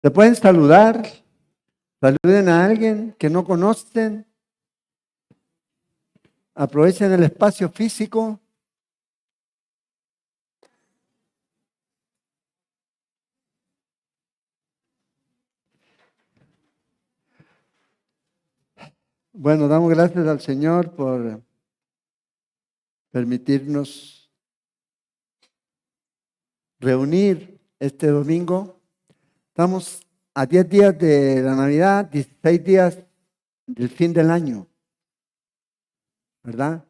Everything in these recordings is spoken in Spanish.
Se pueden saludar, saluden a alguien que no conocen, aprovechen el espacio físico. Bueno, damos gracias al Señor por permitirnos reunir este domingo. Estamos a 10 días de la Navidad, 16 días del fin del año, ¿verdad?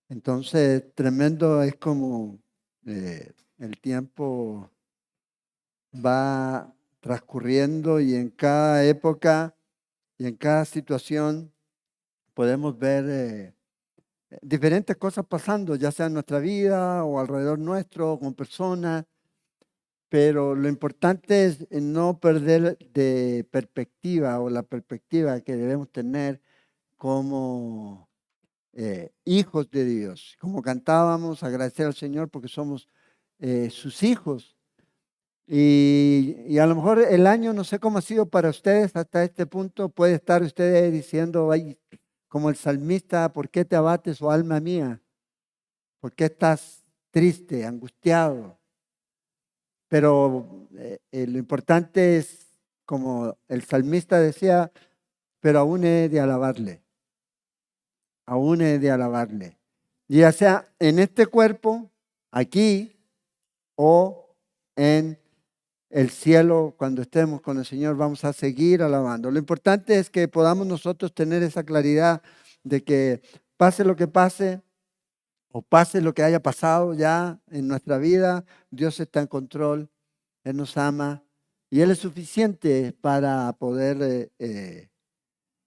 Entonces, tremendo es como el tiempo va transcurriendo y en cada época y en cada situación podemos ver diferentes cosas pasando, ya sea en nuestra vida o alrededor nuestro, con personas, pero lo importante es no perder de perspectiva o la perspectiva que debemos tener como hijos de Dios. Como cantábamos, agradecer al Señor porque somos sus hijos. Y a lo mejor el año, no sé cómo ha sido para ustedes hasta este punto, puede estar ustedes diciendo, ay, como el salmista, ¿por qué te abates, oh alma mía? ¿Por qué estás triste, angustiado? Pero lo importante es, como el salmista decía, pero aún he de alabarle, aún he de alabarle. Ya sea en este cuerpo, aquí, o en el cielo, cuando estemos con el Señor, vamos a seguir alabando. Lo importante es que podamos nosotros tener esa claridad de que pase lo que pase, o pase lo que haya pasado ya en nuestra vida, Dios está en control, Él nos ama y Él es suficiente para poder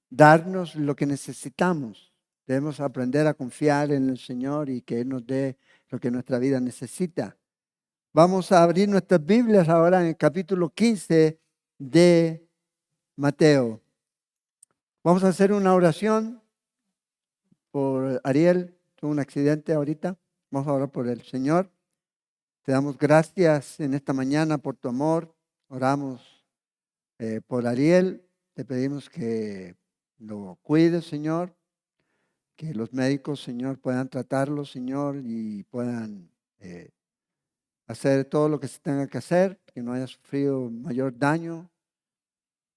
darnos lo que necesitamos. Debemos aprender a confiar en el Señor y que Él nos dé lo que nuestra vida necesita. Vamos a abrir nuestras Biblias ahora en el capítulo 15 de Mateo. Vamos a hacer una oración por Ariel, tuvo un accidente ahorita. Vamos a orar por él. Señor, te damos gracias en esta mañana por tu amor. Oramos por Ariel. Te pedimos que lo cuides, Señor. Que los médicos, Señor, puedan tratarlo, Señor, y puedan hacer todo lo que se tenga que hacer. Que no haya sufrido mayor daño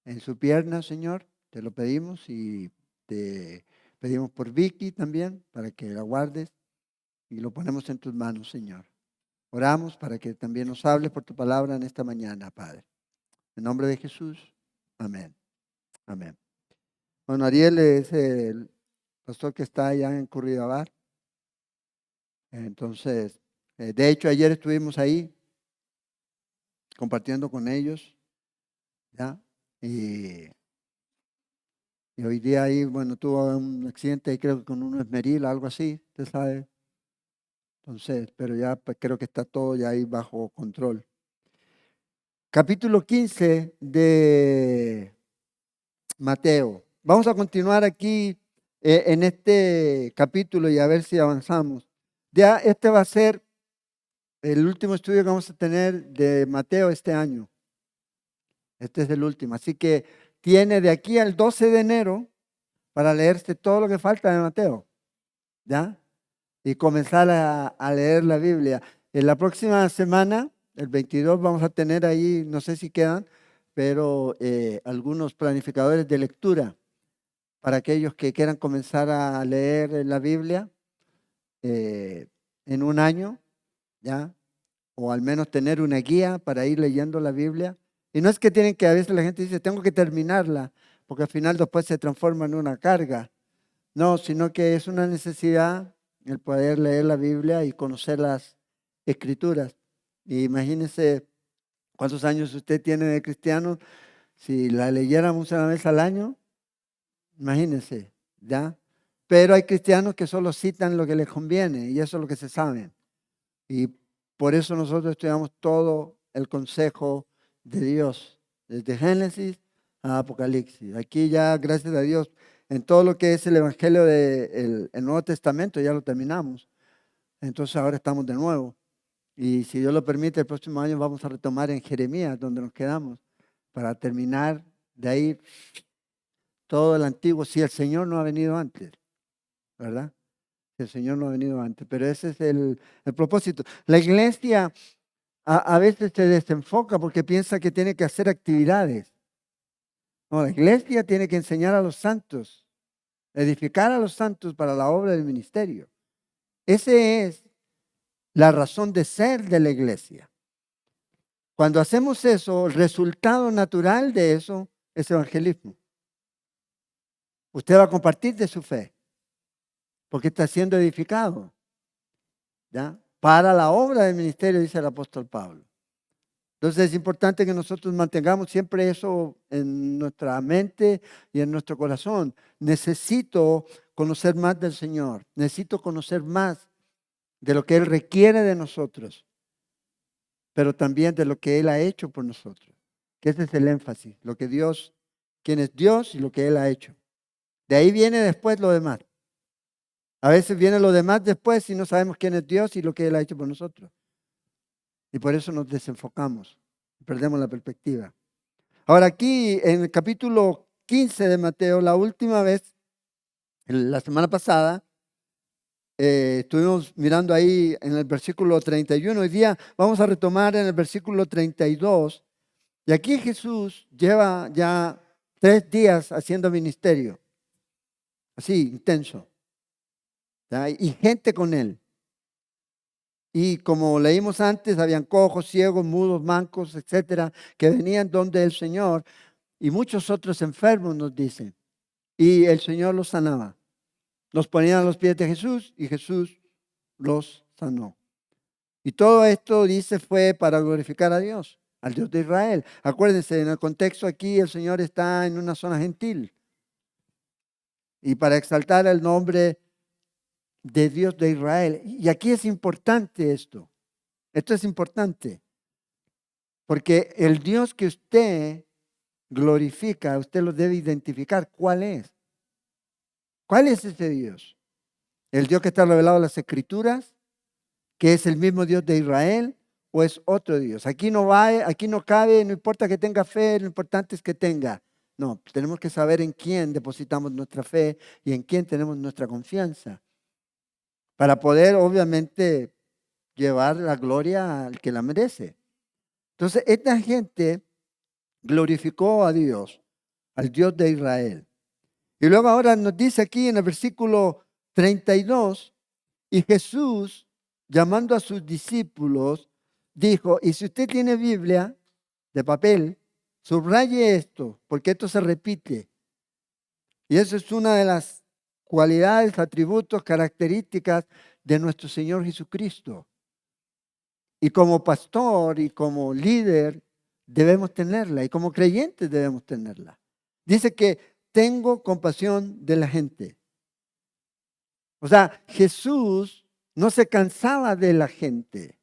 en su pierna, Señor. Te lo pedimos y te pedimos por Vicky también, para que la guardes y lo ponemos en tus manos, Señor. Oramos para que también nos hables por tu palabra en esta mañana, Padre. En nombre de Jesús, amén. Amén. Bueno, Ariel es el pastor que está allá en Curridabat. Entonces, de hecho, ayer estuvimos ahí compartiendo con ellos, ¿ya? Y hoy día ahí, bueno, tuvo un accidente, creo que con un esmeril, algo así, usted sabe. Entonces, pero ya pues, creo que está todo ya ahí bajo control. Capítulo 15 de Mateo. Vamos a continuar aquí en este capítulo y a ver si avanzamos. Ya este va a ser el último estudio que vamos a tener de Mateo este año. Este es el último. Así que tiene de aquí al 12 de enero para leerse todo lo que falta de Mateo. ¿Ya? Y comenzar a leer la Biblia. En la próxima semana, el 22, vamos a tener ahí, no sé si quedan, pero algunos planificadores de lectura para aquellos que quieran comenzar a leer la Biblia en un año, ¿ya? O al menos tener una guía para ir leyendo la Biblia. Y no es que tienen que, a veces la gente dice, tengo que terminarla, porque al final después se transforma en una carga. No, sino que es una necesidad el poder leer la Biblia y conocer las Escrituras. Y imagínense cuántos años usted tiene de cristiano. Si la leyéramos una vez al año, imagínense, ¿ya? Pero hay cristianos que solo citan lo que les conviene y eso es lo que se sabe. Y por eso nosotros estudiamos todo el consejo de Dios, desde Génesis a Apocalipsis. Aquí ya, gracias a Dios, en todo lo que es el Evangelio del Nuevo Testamento ya lo terminamos. Entonces ahora estamos de nuevo. Y si Dios lo permite, el próximo año vamos a retomar en Jeremías, donde nos quedamos. para terminar de ahí todo el antiguo, si el Señor no ha venido antes, ¿verdad? Si el Señor no ha venido antes, pero ese es el propósito. La iglesia a veces se desenfoca porque piensa que tiene que hacer actividades. No, la iglesia tiene que enseñar a los santos, edificar a los santos para la obra del ministerio. Esa es la razón de ser de la iglesia. Cuando hacemos eso, el resultado natural de eso es evangelismo. Usted va a compartir de su fe, porque está siendo edificado, ¿ya? Para la obra del ministerio, dice el apóstol Pablo. Entonces es importante que nosotros mantengamos siempre eso en nuestra mente y en nuestro corazón. Necesito conocer más del Señor. Necesito conocer más de lo que Él requiere de nosotros, pero también de lo que Él ha hecho por nosotros. Que ese es el énfasis, lo que Dios, quién es Dios y lo que Él ha hecho. De ahí viene después lo demás. A veces viene lo demás después y no sabemos quién es Dios y lo que Él ha hecho por nosotros. Y por eso nos desenfocamos, perdemos la perspectiva. Ahora aquí en el capítulo 15 de Mateo, la última vez, la semana pasada, estuvimos mirando ahí en el versículo 31. Hoy día vamos a retomar en el versículo 32. Y aquí Jesús lleva ya 3 días haciendo ministerio. Así, intenso. ¿Ya? Y gente con él. Y como leímos antes, habían cojos, ciegos, mudos, mancos, etcétera, que venían donde el Señor. Y muchos otros enfermos nos dicen. Y el Señor los sanaba. Los ponían a los pies de Jesús y Jesús los sanó. Y todo esto, dice, fue para glorificar a Dios, al Dios de Israel. Acuérdense, en el contexto aquí el Señor está en una zona gentil. Y para exaltar el nombre de Dios de Israel. Y aquí es importante esto. Esto es importante. Porque el Dios que usted glorifica, usted lo debe identificar. ¿Cuál es? ¿Cuál es ese Dios? ¿El Dios que está revelado en las Escrituras? ¿Que es el mismo Dios de Israel? ¿O es otro Dios? Aquí no cabe, no importa que tenga fe, lo importante es que tenga. No, tenemos que saber en quién depositamos nuestra fe y en quién tenemos nuestra confianza. Para poder, obviamente, llevar la gloria al que la merece. Entonces, esta gente glorificó a Dios, al Dios de Israel. Y luego ahora nos dice aquí en el versículo 32, y Jesús, llamando a sus discípulos, dijo, y si usted tiene Biblia de papel, subraye esto, porque esto se repite. Y eso es una de las cualidades, atributos, características de nuestro Señor Jesucristo. Y como pastor y como líder debemos tenerla, y como creyentes debemos tenerla. Dice que tengo compasión de la gente. O sea, Jesús no se cansaba de la gente,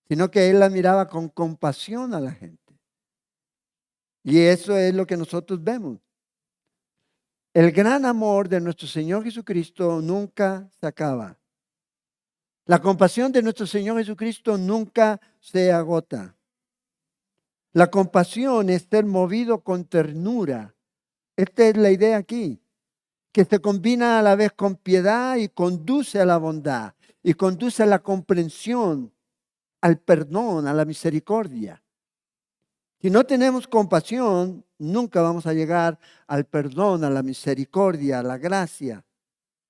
sino que Él la miraba con compasión a la gente. Y eso es lo que nosotros vemos. El gran amor de nuestro Señor Jesucristo nunca se acaba. La compasión de nuestro Señor Jesucristo nunca se agota. La compasión es ser movido con ternura. Esta es la idea aquí, que se combina a la vez con piedad y conduce a la bondad y conduce a la comprensión, al perdón, a la misericordia. Si no tenemos compasión, nunca vamos a llegar al perdón, a la misericordia, a la gracia,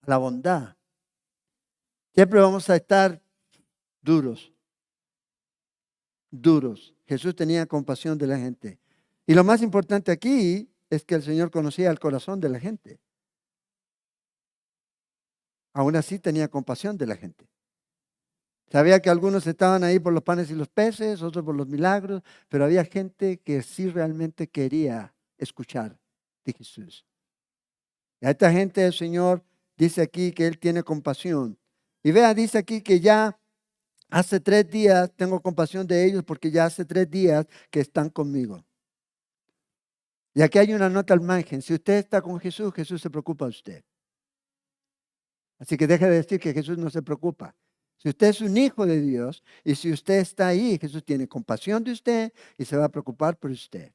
a la bondad. Siempre vamos a estar duros. Jesús tenía compasión de la gente. Y lo más importante aquí es que el Señor conocía el corazón de la gente. Aún así tenía compasión de la gente. Sabía que algunos estaban ahí por los panes y los peces, otros por los milagros, pero había gente que sí realmente quería escuchar de Jesús. Y a esta gente el Señor dice aquí que Él tiene compasión. Y vea, dice aquí que ya hace 3 días tengo compasión de ellos porque ya hace 3 días que están conmigo. Y aquí hay una nota al margen. Si usted está con Jesús, Jesús se preocupa de usted. Así que deje de decir que Jesús no se preocupa. Si usted es un hijo de Dios y si usted está ahí, Jesús tiene compasión de usted y se va a preocupar por usted.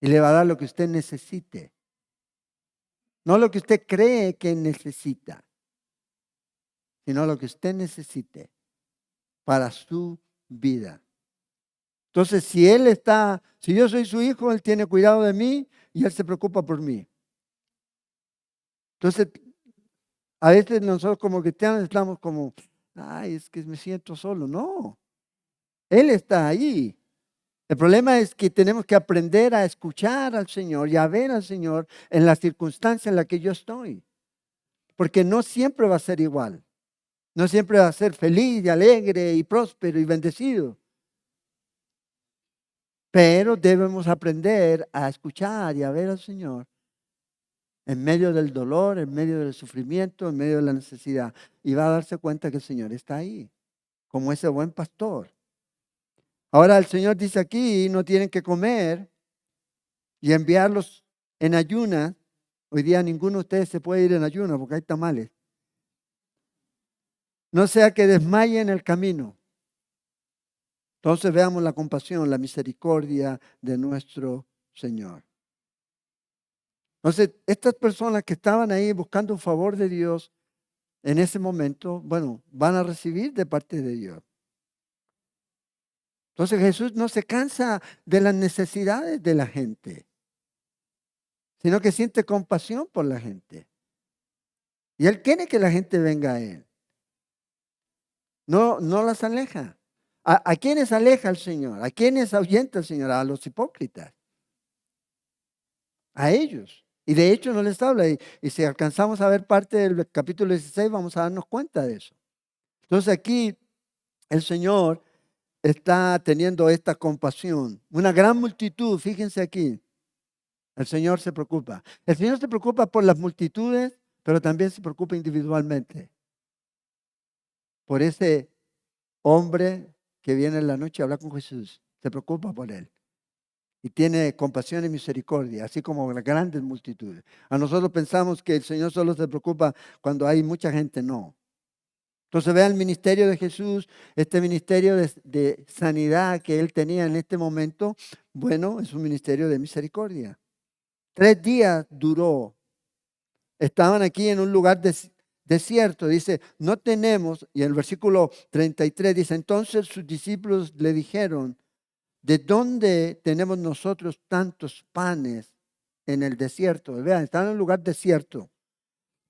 Y le va a dar lo que usted necesite. No lo que usted cree que necesita, sino lo que usted necesite para su vida. Entonces, si yo soy su hijo, Él tiene cuidado de mí y Él se preocupa por mí. Entonces, a veces nosotros como cristianos estamos como, ay, es que me siento solo. No, Él está ahí. El problema es que tenemos que aprender a escuchar al Señor y a ver al Señor en la circunstancia en la que yo estoy. Porque no siempre va a ser igual. No siempre va a ser feliz y alegre y próspero y bendecido. Pero debemos aprender a escuchar y a ver al Señor en medio del dolor, en medio del sufrimiento, en medio de la necesidad. Y va a darse cuenta que el Señor está ahí, como ese buen pastor. Ahora el Señor dice aquí, no tienen que comer y enviarlos en ayunas. Hoy día ninguno de ustedes se puede ir en ayunas porque hay tamales. No sea que desmaye en el camino. Entonces veamos la compasión, la misericordia de nuestro Señor. Entonces, estas personas que estaban ahí buscando un favor de Dios en ese momento, bueno, van a recibir de parte de Dios. Entonces Jesús no se cansa de las necesidades de la gente, sino que siente compasión por la gente. Y Él quiere que la gente venga a Él. No, no las aleja. ¿A quiénes aleja el Señor? ¿A quiénes ahuyenta el Señor? A los hipócritas. A ellos. Y de hecho no les habla. Y si alcanzamos a ver parte del capítulo 16, vamos a darnos cuenta de eso. Entonces aquí el Señor está teniendo esta compasión. Una gran multitud, fíjense aquí. El Señor se preocupa. El Señor se preocupa por las multitudes, pero también se preocupa individualmente. Por ese hombre que viene en la noche a hablar con Jesús. Se preocupa por él. Y tiene compasión y misericordia, así como las grandes multitudes. A nosotros pensamos que el Señor solo se preocupa cuando hay mucha gente. No. Entonces vean el ministerio de Jesús, este ministerio de sanidad que Él tenía en este momento. Bueno, es un ministerio de misericordia. 3 días duró. Estaban aquí en un lugar desierto. Dice, no tenemos, y en el versículo 33 dice, entonces sus discípulos le dijeron, ¿de dónde tenemos nosotros tantos panes en el desierto? Vean, están en un lugar desierto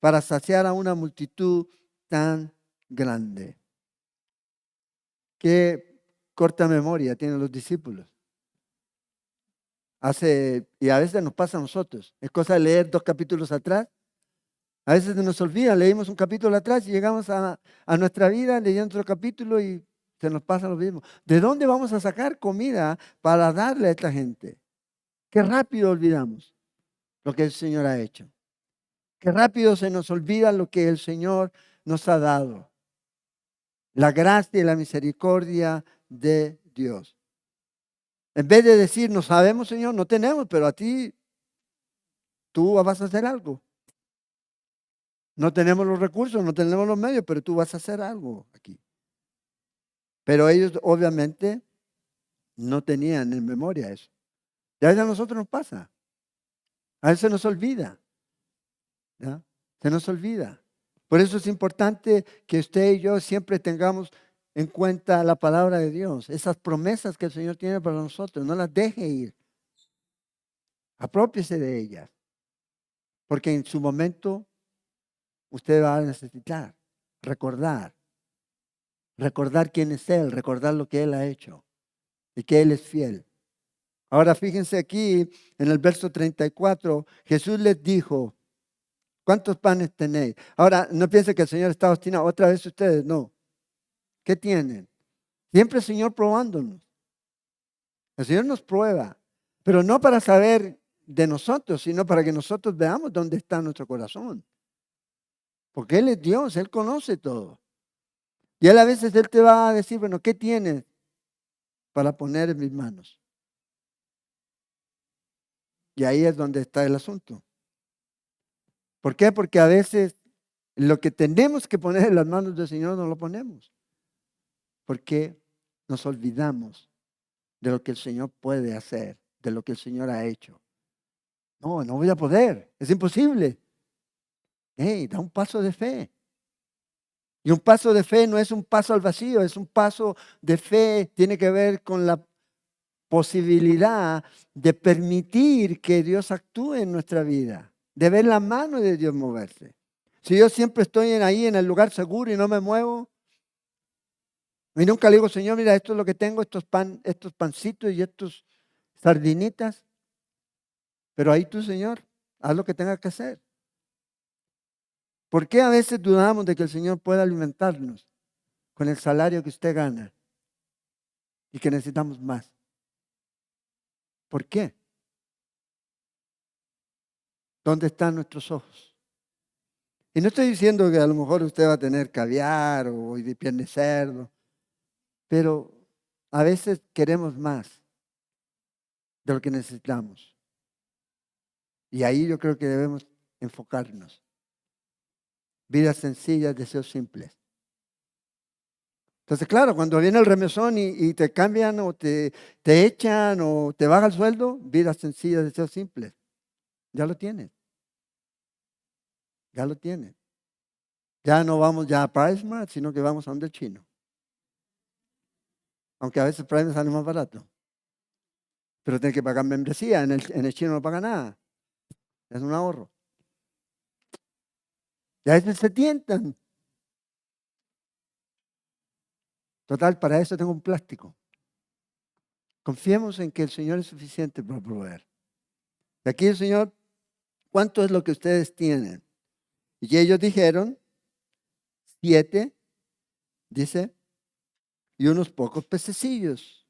para saciar a una multitud tan grande. Qué corta memoria tienen los discípulos. Y a veces nos pasa a nosotros. Es cosa de leer 2 capítulos atrás. A veces se nos olvida, leímos un capítulo atrás y llegamos a nuestra vida leyendo otro capítulo y se nos pasa lo mismo. ¿De dónde vamos a sacar comida para darle a esta gente? Qué rápido olvidamos lo que el Señor ha hecho. Qué rápido se nos olvida lo que el Señor nos ha dado. La gracia y la misericordia de Dios. En vez de decir, no sabemos, Señor, no tenemos, pero a ti, tú vas a hacer algo. No tenemos los recursos, no tenemos los medios, pero tú vas a hacer algo aquí. Pero ellos obviamente no tenían en memoria eso. Y a veces a nosotros nos pasa. A veces nos olvida. ¿Ya? Se nos olvida. Por eso es importante que usted y yo siempre tengamos en cuenta la palabra de Dios. Esas promesas que el Señor tiene para nosotros. No las deje ir. Aprópiese de ellas. Porque en su momento usted va a necesitar recordar. Recordar quién es Él. Recordar lo que Él ha hecho. Y que Él es fiel. Ahora fíjense aquí en el verso 34. Jesús les dijo, ¿cuántos panes tenéis? Ahora, no piensen que el Señor está obstinado. Otra vez ustedes, no. ¿Qué tienen? Siempre el Señor probándonos. El Señor nos prueba, pero no para saber de nosotros, sino para que nosotros veamos dónde está nuestro corazón. Porque Él es Dios, Él conoce todo. Y Él a veces Él te va a decir, bueno, ¿qué tienes para poner en mis manos? Y ahí es donde está el asunto. ¿Por qué? Porque a veces Lo que tenemos que poner en las manos del Señor no lo ponemos. Porque nos olvidamos de lo que el Señor puede hacer, de lo que el Señor ha hecho. No, no voy a poder, es imposible. Hey, da un paso de fe. Y un paso de fe no es un paso al vacío, es un paso de fe, tiene que ver con la posibilidad de permitir que Dios actúe en nuestra vida, de ver la mano de Dios moverse. Si yo siempre estoy ahí en el lugar seguro y no me muevo, y nunca le digo, Señor, mira, esto es lo que tengo, estos pancitos y estos sardinitas, pero ahí tú, Señor, haz lo que tengas que hacer. ¿Por qué a veces dudamos de que el Señor pueda alimentarnos con el salario que usted gana y que necesitamos más? ¿Por qué? ¿Dónde están nuestros ojos? Y no estoy diciendo que a lo mejor usted va a tener caviar o de pierna de cerdo, pero a veces queremos más de lo que necesitamos. Y ahí yo creo que debemos enfocarnos. Vidas sencillas, deseos simples. Entonces, claro, cuando viene el remesón y te cambian o te echan o te baja el sueldo, vidas sencillas, deseos simples. Ya lo tienes. Ya lo tienes. Ya no vamos ya a PriceMart, sino que vamos a donde el chino. Aunque a veces PriceMart sale más barato. Pero tiene que pagar membresía. En el chino no paga nada. Es un ahorro. Y a veces se tientan. Total, para eso tengo un plástico. Confiemos en que el Señor es suficiente para proveer. Y aquí el Señor, ¿cuánto es lo que ustedes tienen? Y ellos dijeron, 7, dice, y unos pocos pececillos.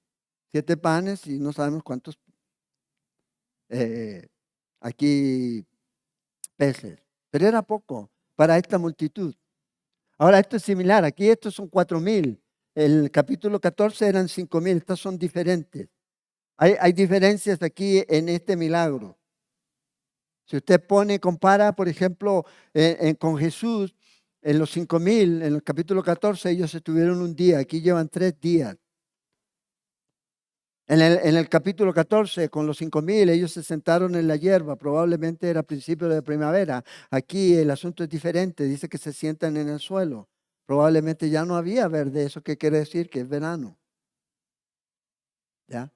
7 panes y no sabemos cuántos aquí peces. Pero era poco para esta multitud. Ahora, esto es similar. Aquí estos son 4,000. El capítulo 14 eran 5,000. Estas son diferentes. Hay diferencias aquí en este milagro. Si usted compara, por ejemplo, con Jesús, en los 5,000, en el capítulo 14, ellos estuvieron un día. Aquí llevan 3 días. En el capítulo 14, con los 5,000, ellos se sentaron en la hierba, probablemente era principio de primavera. Aquí el asunto es diferente, dice que se sientan en el suelo. Probablemente ya no había verde, ¿eso qué quiere decir? Que es verano. ¿Ya?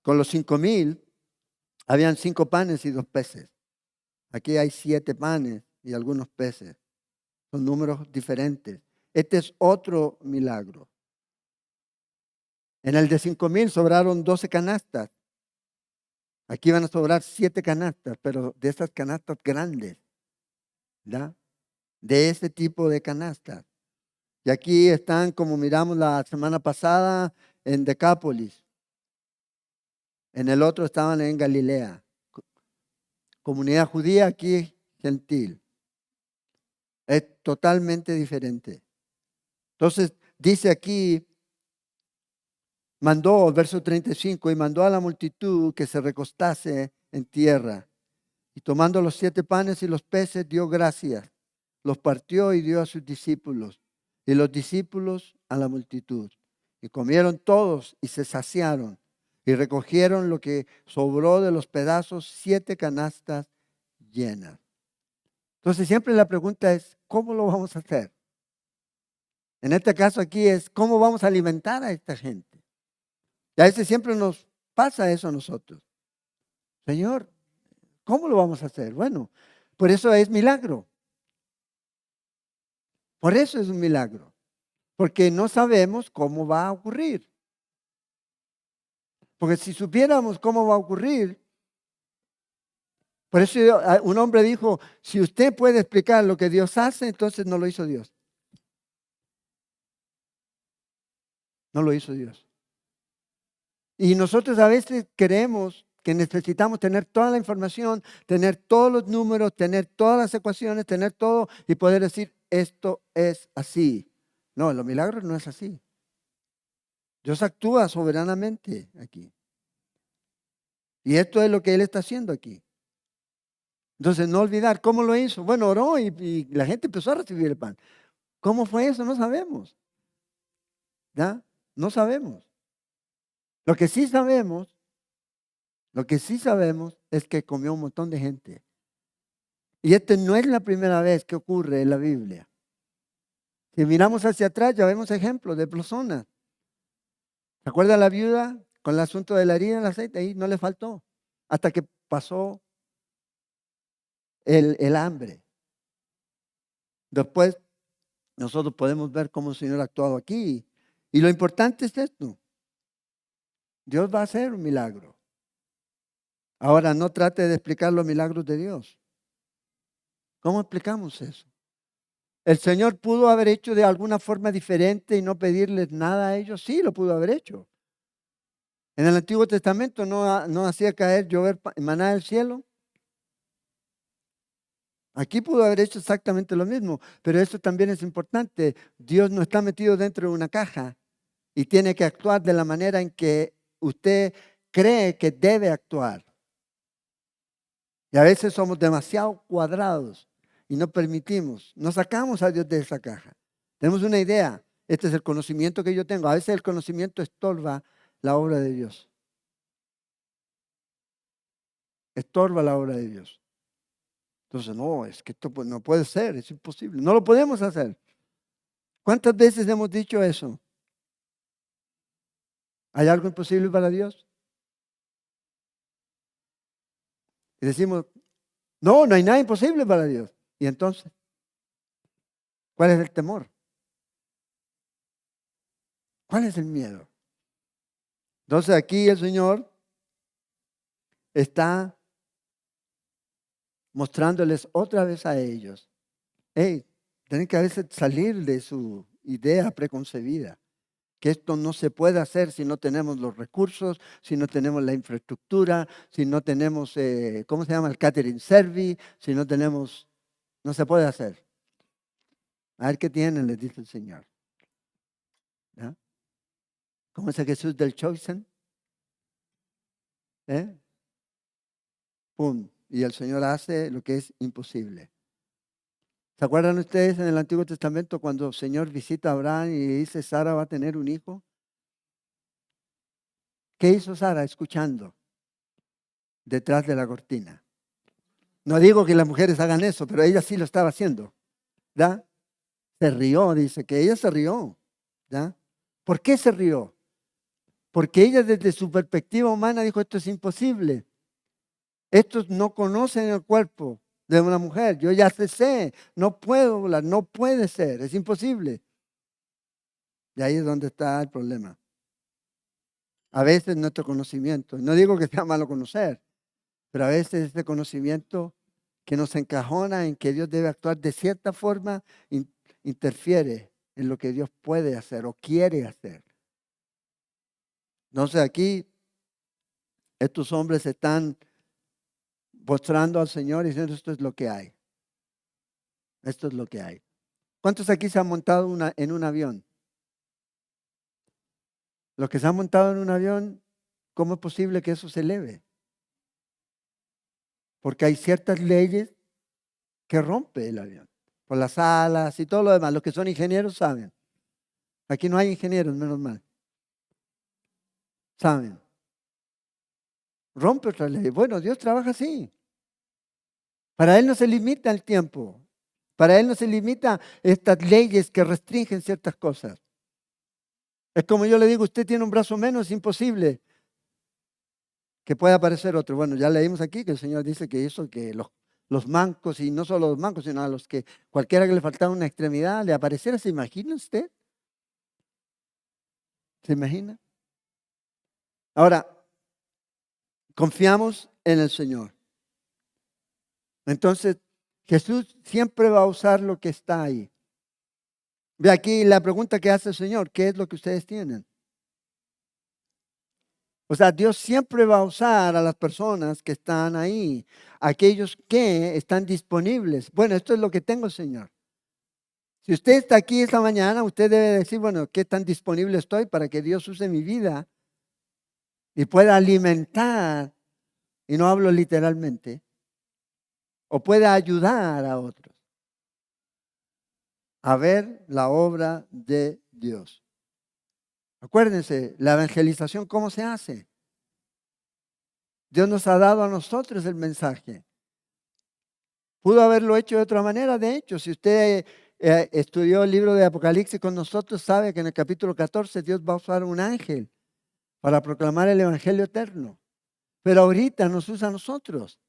Con los 5,000, habían 5 panes y 2 peces. Aquí hay 7 panes y algunos peces. Son números diferentes. Este es otro milagro. En el de 5,000 sobraron 12 canastas. Aquí van a sobrar 7 canastas, pero de esas canastas grandes, ¿ya? De ese tipo de canastas. Y aquí están, como miramos la semana pasada, en Decápolis. En el otro estaban en Galilea. Comunidad judía, aquí gentil. Es totalmente diferente. Entonces, dice aquí, verso 35, y mandó a la multitud que se recostase en tierra. Y tomando los 7 panes y los peces, dio gracias. Los partió y dio a sus discípulos. Y los discípulos a la multitud. Y comieron todos y se saciaron. Y recogieron lo que sobró de los pedazos, 7 canastas llenas. Entonces siempre la pregunta es, ¿cómo lo vamos a hacer? En este caso aquí es, ¿cómo vamos a alimentar a esta gente? Y a veces siempre nos pasa eso a nosotros. Señor, ¿cómo lo vamos a hacer? Bueno, por eso es milagro. Por eso es un milagro. Porque no sabemos cómo va a ocurrir. Porque si supiéramos cómo va a ocurrir, por eso un hombre dijo, si usted puede explicar lo que Dios hace, entonces no lo hizo Dios. No lo hizo Dios. Y nosotros a veces creemos que necesitamos tener toda la información, tener todos los números, tener todas las ecuaciones, tener todo y poder decir, esto es así. No, los milagros no es así. Dios actúa soberanamente aquí. Y esto es lo que Él está haciendo aquí. Entonces, no olvidar cómo lo hizo. Bueno, oró y la gente empezó a recibir el pan. ¿Cómo fue eso? No sabemos. ¿Ya? No sabemos. Lo que sí sabemos, lo que sí sabemos es que comió un montón de gente. Y esta no es la primera vez que ocurre en la Biblia. Si miramos hacia atrás, ya vemos ejemplos de personas. ¿Se acuerda la viuda con el asunto de la harina y el aceite? Ahí no le faltó. Hasta que pasó el hambre. Después nosotros podemos ver cómo el Señor ha actuado aquí. Y lo importante es esto. Dios va a hacer un milagro. Ahora no trate de explicar los milagros de Dios. ¿Cómo explicamos eso? ¿El Señor pudo haber hecho de alguna forma diferente y no pedirles nada a ellos? Sí, lo pudo haber hecho. En el Antiguo Testamento no hacía caer, llover maná del cielo. Aquí pudo haber hecho exactamente lo mismo, pero eso también es importante. Dios no está metido dentro de una caja y tiene que actuar de la manera en que usted cree que debe actuar. Y a veces somos demasiado cuadrados y no permitimos, no sacamos a Dios de esa caja. Tenemos una idea, este es el conocimiento que yo tengo. A veces el conocimiento estorba la obra de Dios. Estorba la obra de Dios. Entonces, no, es que esto no puede ser, es imposible. No lo podemos hacer. ¿Cuántas veces hemos dicho eso? ¿Hay algo imposible para Dios? Y decimos, no, no hay nada imposible para Dios. Y entonces, ¿cuál es el temor? ¿Cuál es el miedo? Entonces aquí el Señor está mostrándoles otra vez a ellos. Hey, tienen que a veces salir de su idea preconcebida, que esto no se puede hacer si no tenemos los recursos, si no tenemos la infraestructura, si no tenemos, ¿cómo se llama? El catering service, si no tenemos, no se puede hacer. A ver qué tienen, les dice el Señor. ¿Ya? ¿Cómo es el Jesús del Chosen? ¿Eh? ¡Pum! Y el Señor hace lo que es imposible. ¿Se acuerdan ustedes en el Antiguo Testamento cuando el Señor visita a Abraham y dice, Sara va a tener un hijo? ¿Qué hizo Sara? Escuchando detrás de la cortina. No digo que las mujeres hagan eso, pero ella sí lo estaba haciendo. ¿Ya? Se rió, dice que ella se rió. ¿Ya? ¿Por qué se rió? Porque ella desde su perspectiva humana dijo, esto es imposible. Estos no conocen el cuerpo de una mujer. Yo ya sé, no puedo volar, no puede ser, es imposible. Y ahí es donde está el problema. A veces nuestro conocimiento, no digo que sea malo conocer, pero a veces este conocimiento que nos encajona en que Dios debe actuar de cierta forma, interfiere en lo que Dios puede hacer o quiere hacer. Entonces aquí estos hombres están postrando al Señor y diciendo esto es lo que hay. Esto es lo que hay. ¿Cuántos aquí se han montado en un avión? Los que se han montado en un avión, ¿cómo es posible que eso se eleve? Porque hay ciertas leyes que rompe el avión. Por las alas y todo lo demás. Los que son ingenieros saben. Aquí no hay ingenieros, menos mal. Saben. Rompe otra ley. Bueno, Dios trabaja así. Para Él no se limita el tiempo. Para Él no se limita estas leyes que restringen ciertas cosas. Es como yo le digo, usted tiene un brazo menos, es imposible que pueda aparecer otro. Bueno, ya leímos aquí que el Señor dice que eso, que los mancos, y no solo los mancos, sino a los que cualquiera que le faltaba una extremidad, le apareciera. ¿Se imagina usted? ¿Se imagina? Ahora, confiamos en el Señor. Entonces, Jesús siempre va a usar lo que está ahí. Ve aquí la pregunta que hace el Señor, ¿qué es lo que ustedes tienen? O sea, Dios siempre va a usar a las personas que están ahí, aquellos que están disponibles. Bueno, esto es lo que tengo, Señor. Si usted está aquí esta mañana, usted debe decir, bueno, ¿qué tan disponible estoy para que Dios use mi vida y pueda alimentar? Y no hablo literalmente. o pueda ayudar a otros a ver la obra de Dios. Acuérdense, la evangelización, ¿cómo se hace? Dios nos ha dado a nosotros el mensaje. Pudo haberlo hecho de otra manera, de hecho, si usted estudió el libro de Apocalipsis con nosotros, sabe que en el capítulo 14 Dios va a usar un ángel para proclamar el evangelio eterno. Pero ahorita nos usa a nosotros.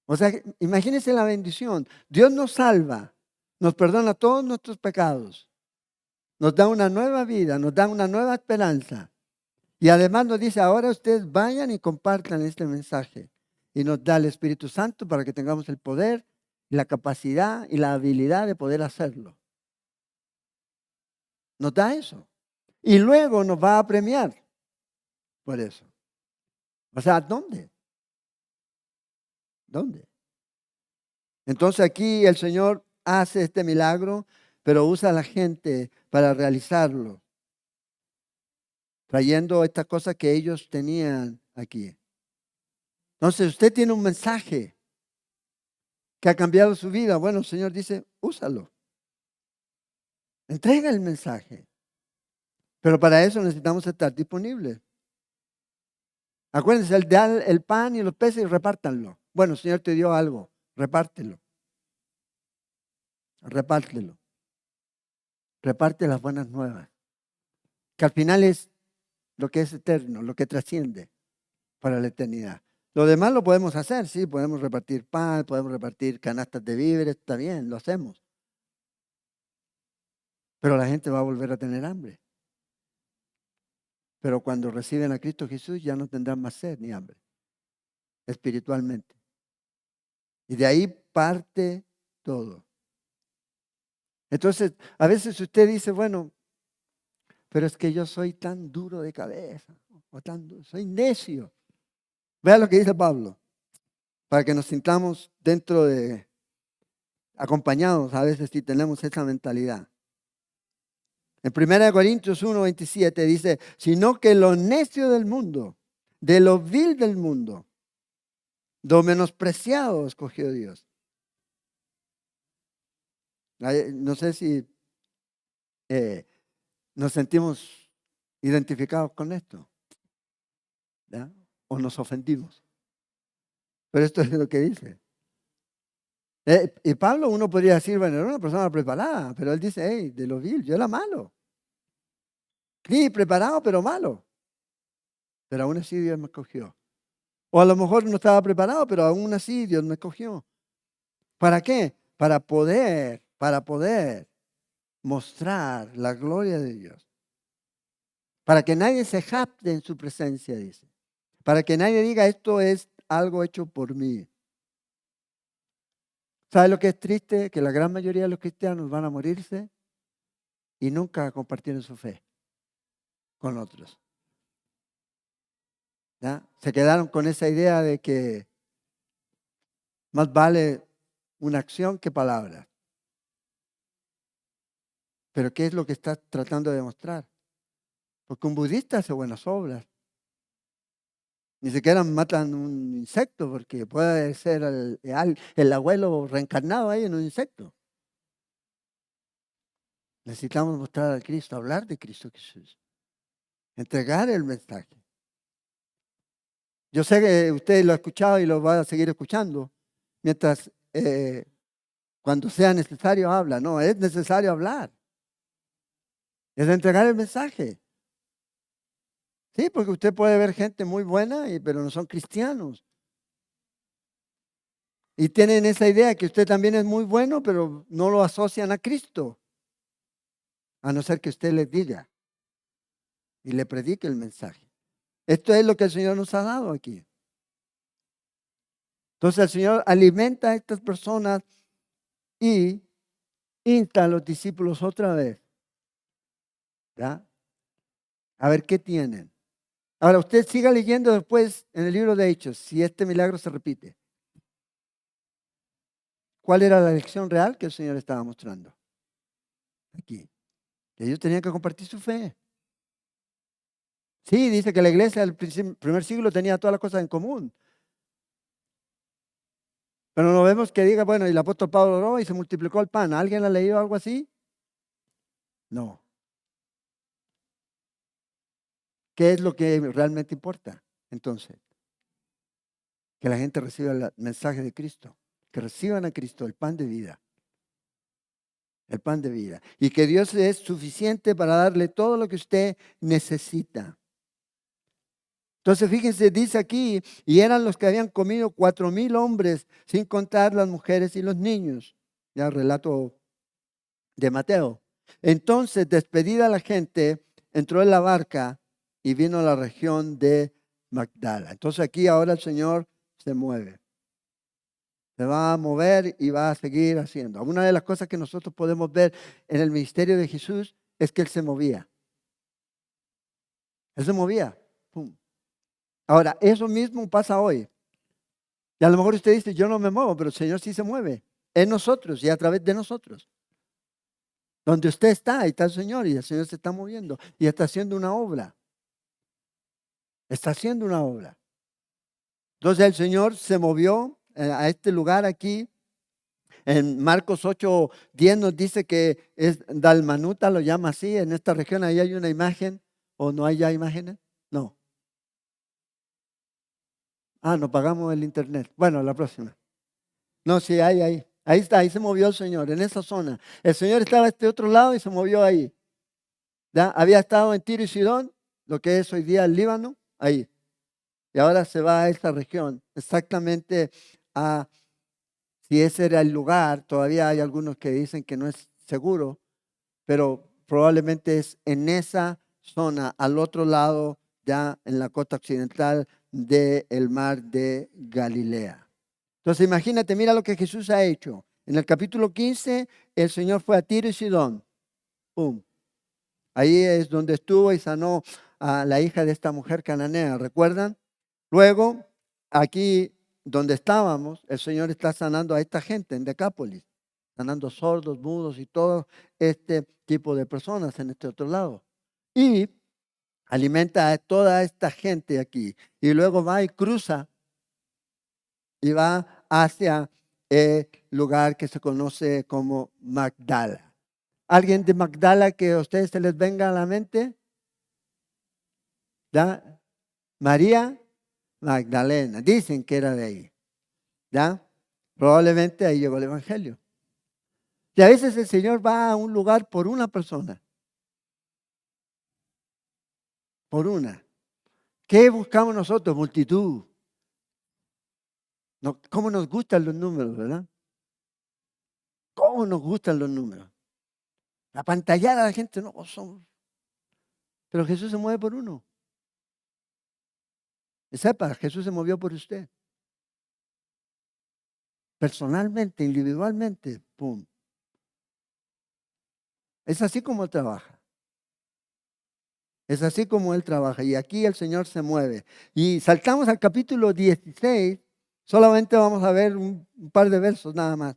O sea, imagínense la bendición. Dios nos salva, nos perdona todos nuestros pecados, nos da una nueva vida, nos da una nueva esperanza. Y además nos dice, ahora ustedes vayan y compartan este mensaje. Y nos da el Espíritu Santo para que tengamos el poder, la capacidad y la habilidad de poder hacerlo. Nos da eso. Y luego nos va a premiar por eso. O sea, ¿dónde? ¿Dónde? Entonces aquí el Señor hace este milagro, pero usa a la gente para realizarlo, trayendo estas cosas que ellos tenían aquí. Entonces usted tiene un mensaje que ha cambiado su vida. Bueno, el Señor dice, úsalo. Entrega el mensaje. Pero para eso necesitamos estar disponibles. Acuérdense, el dar el pan y los peces y repártanlo. Bueno, el Señor te dio algo, repártelo. Repártelo. Reparte las buenas nuevas. Que al final es lo que es eterno, lo que trasciende para la eternidad. Lo demás lo podemos hacer, sí, podemos repartir pan, podemos repartir canastas de víveres, está bien, lo hacemos. Pero la gente va a volver a tener hambre. Pero cuando reciben a Cristo Jesús ya no tendrán más sed ni hambre, espiritualmente. Y de ahí parte todo. Entonces, a veces usted dice, bueno, pero es que yo soy tan duro de cabeza, soy necio. Vea lo que dice Pablo, para que nos sintamos acompañados a veces si tenemos esa mentalidad. En 1 Corintios 1:27 dice, sino que lo necio del mundo, de lo vil del mundo, lo menospreciado escogió Dios. No sé si nos sentimos identificados con esto, ¿ya? O nos ofendimos. Pero esto es lo que dice. Y Pablo, uno podría decir, bueno, era una persona preparada, pero él dice, hey, de lo vil, yo era malo. Sí, preparado, pero malo. Pero aún así Dios me escogió. O a lo mejor no estaba preparado, pero aún así Dios me escogió. ¿Para qué? Para poder mostrar la gloria de Dios. Para que nadie se jacte en su presencia, dice. Para que nadie diga, esto es algo hecho por mí. ¿Sabe lo que es triste? Que la gran mayoría de los cristianos van a morirse y nunca compartieron su fe con otros. ¿Ya? Se quedaron con esa idea de que más vale una acción que palabras. Pero ¿qué es lo que estás tratando de demostrar? Porque un budista hace buenas obras. Ni siquiera matan un insecto porque puede ser el abuelo reencarnado ahí en un insecto. Necesitamos mostrar a Cristo, hablar de Cristo Jesús. Entregar el mensaje. Yo sé que usted lo ha escuchado y lo va a seguir escuchando. Mientras, cuando sea necesario, habla. No, es necesario hablar. Es entregar el mensaje. Sí, porque usted puede ver gente muy buena, pero no son cristianos. Y tienen esa idea que usted también es muy bueno, pero no lo asocian a Cristo. A no ser que usted les diga y le predique el mensaje. Esto es lo que el Señor nos ha dado aquí. Entonces el Señor alimenta a estas personas y insta a los discípulos otra vez. ¿Ya? A ver qué tienen. Ahora usted siga leyendo después en el libro de Hechos, si este milagro se repite. ¿Cuál era la lección real que el Señor estaba mostrando? Aquí. Que ellos tenían que compartir su fe. Sí, dice que la iglesia del primer siglo tenía todas las cosas en común. Pero no vemos que diga, bueno, y el apóstol Pablo oró y se multiplicó el pan. ¿Alguien ha leído algo así? No. ¿Qué es lo que realmente importa? Entonces, que la gente reciba el mensaje de Cristo, que reciban a Cristo, el pan de vida, el pan de vida. Y que Dios es suficiente para darle todo lo que usted necesita. Entonces, fíjense, dice aquí, y eran los que habían comido 4,000 hombres, sin contar las mujeres y los niños. Ya relato de Mateo. Entonces, despedida la gente, entró en la barca y vino a la región de Magdala. Entonces, aquí ahora el Señor se mueve. Se va a mover y va a seguir haciendo. Una de las cosas que nosotros podemos ver en el ministerio de Jesús es que Él se movía. Él se movía. Pum. Ahora, eso mismo pasa hoy. Y a lo mejor usted dice, yo no me muevo, pero el Señor sí se mueve. En nosotros y a través de nosotros. Donde usted está, ahí está el Señor y el Señor se está moviendo y está haciendo una obra. Está haciendo una obra. Entonces el Señor se movió a este lugar aquí. En Marcos 8:10 nos dice que es Dalmanuta, lo llama así. En esta región ahí hay una imagen. ¿O no hay ya imágenes? No. Ah, no pagamos el internet. Bueno, la próxima. No, sí, hay ahí. Ahí está, ahí se movió el Señor, en esa zona. El Señor estaba a este otro lado y se movió ahí. ¿Ya? Había estado en Tiro y Sidón, lo que es hoy día el Líbano, ahí. Y ahora se va a esta región, exactamente a, si ese era el lugar, todavía hay algunos que dicen que no es seguro, pero probablemente es en esa zona, al otro lado, ya en la costa occidental del mar de Galilea. Entonces imagínate, mira lo que Jesús ha hecho. En el capítulo 15, el Señor fue a Tiro y Sidón. ¡Pum! Ahí es donde estuvo y sanó a la hija de esta mujer cananea, ¿recuerdan? Luego, aquí donde estábamos, el Señor está sanando a esta gente en Decápolis, sanando sordos, mudos y todo este tipo de personas en este otro lado. Y alimenta a toda esta gente aquí. Y luego va y cruza y va hacia el lugar que se conoce como Magdala. ¿Alguien de Magdala que a ustedes se les venga a la mente? ¿Ya? María Magdalena. Dicen que era de ahí. ¿Ya? Probablemente ahí llegó el Evangelio. Y a veces el Señor va a un lugar por una persona. Por una. ¿Qué buscamos nosotros? Multitud. No, ¿cómo nos gustan los números, verdad? ¿Cómo nos gustan los números? La pantallada de la gente no son. Pero Jesús se mueve por uno. Y sepa, Jesús se movió por usted. Personalmente, individualmente, pum. Es así como Él trabaja. Es así como Él trabaja. Y aquí el Señor se mueve. Y saltamos al capítulo 16. Solamente vamos a ver un par de versos nada más.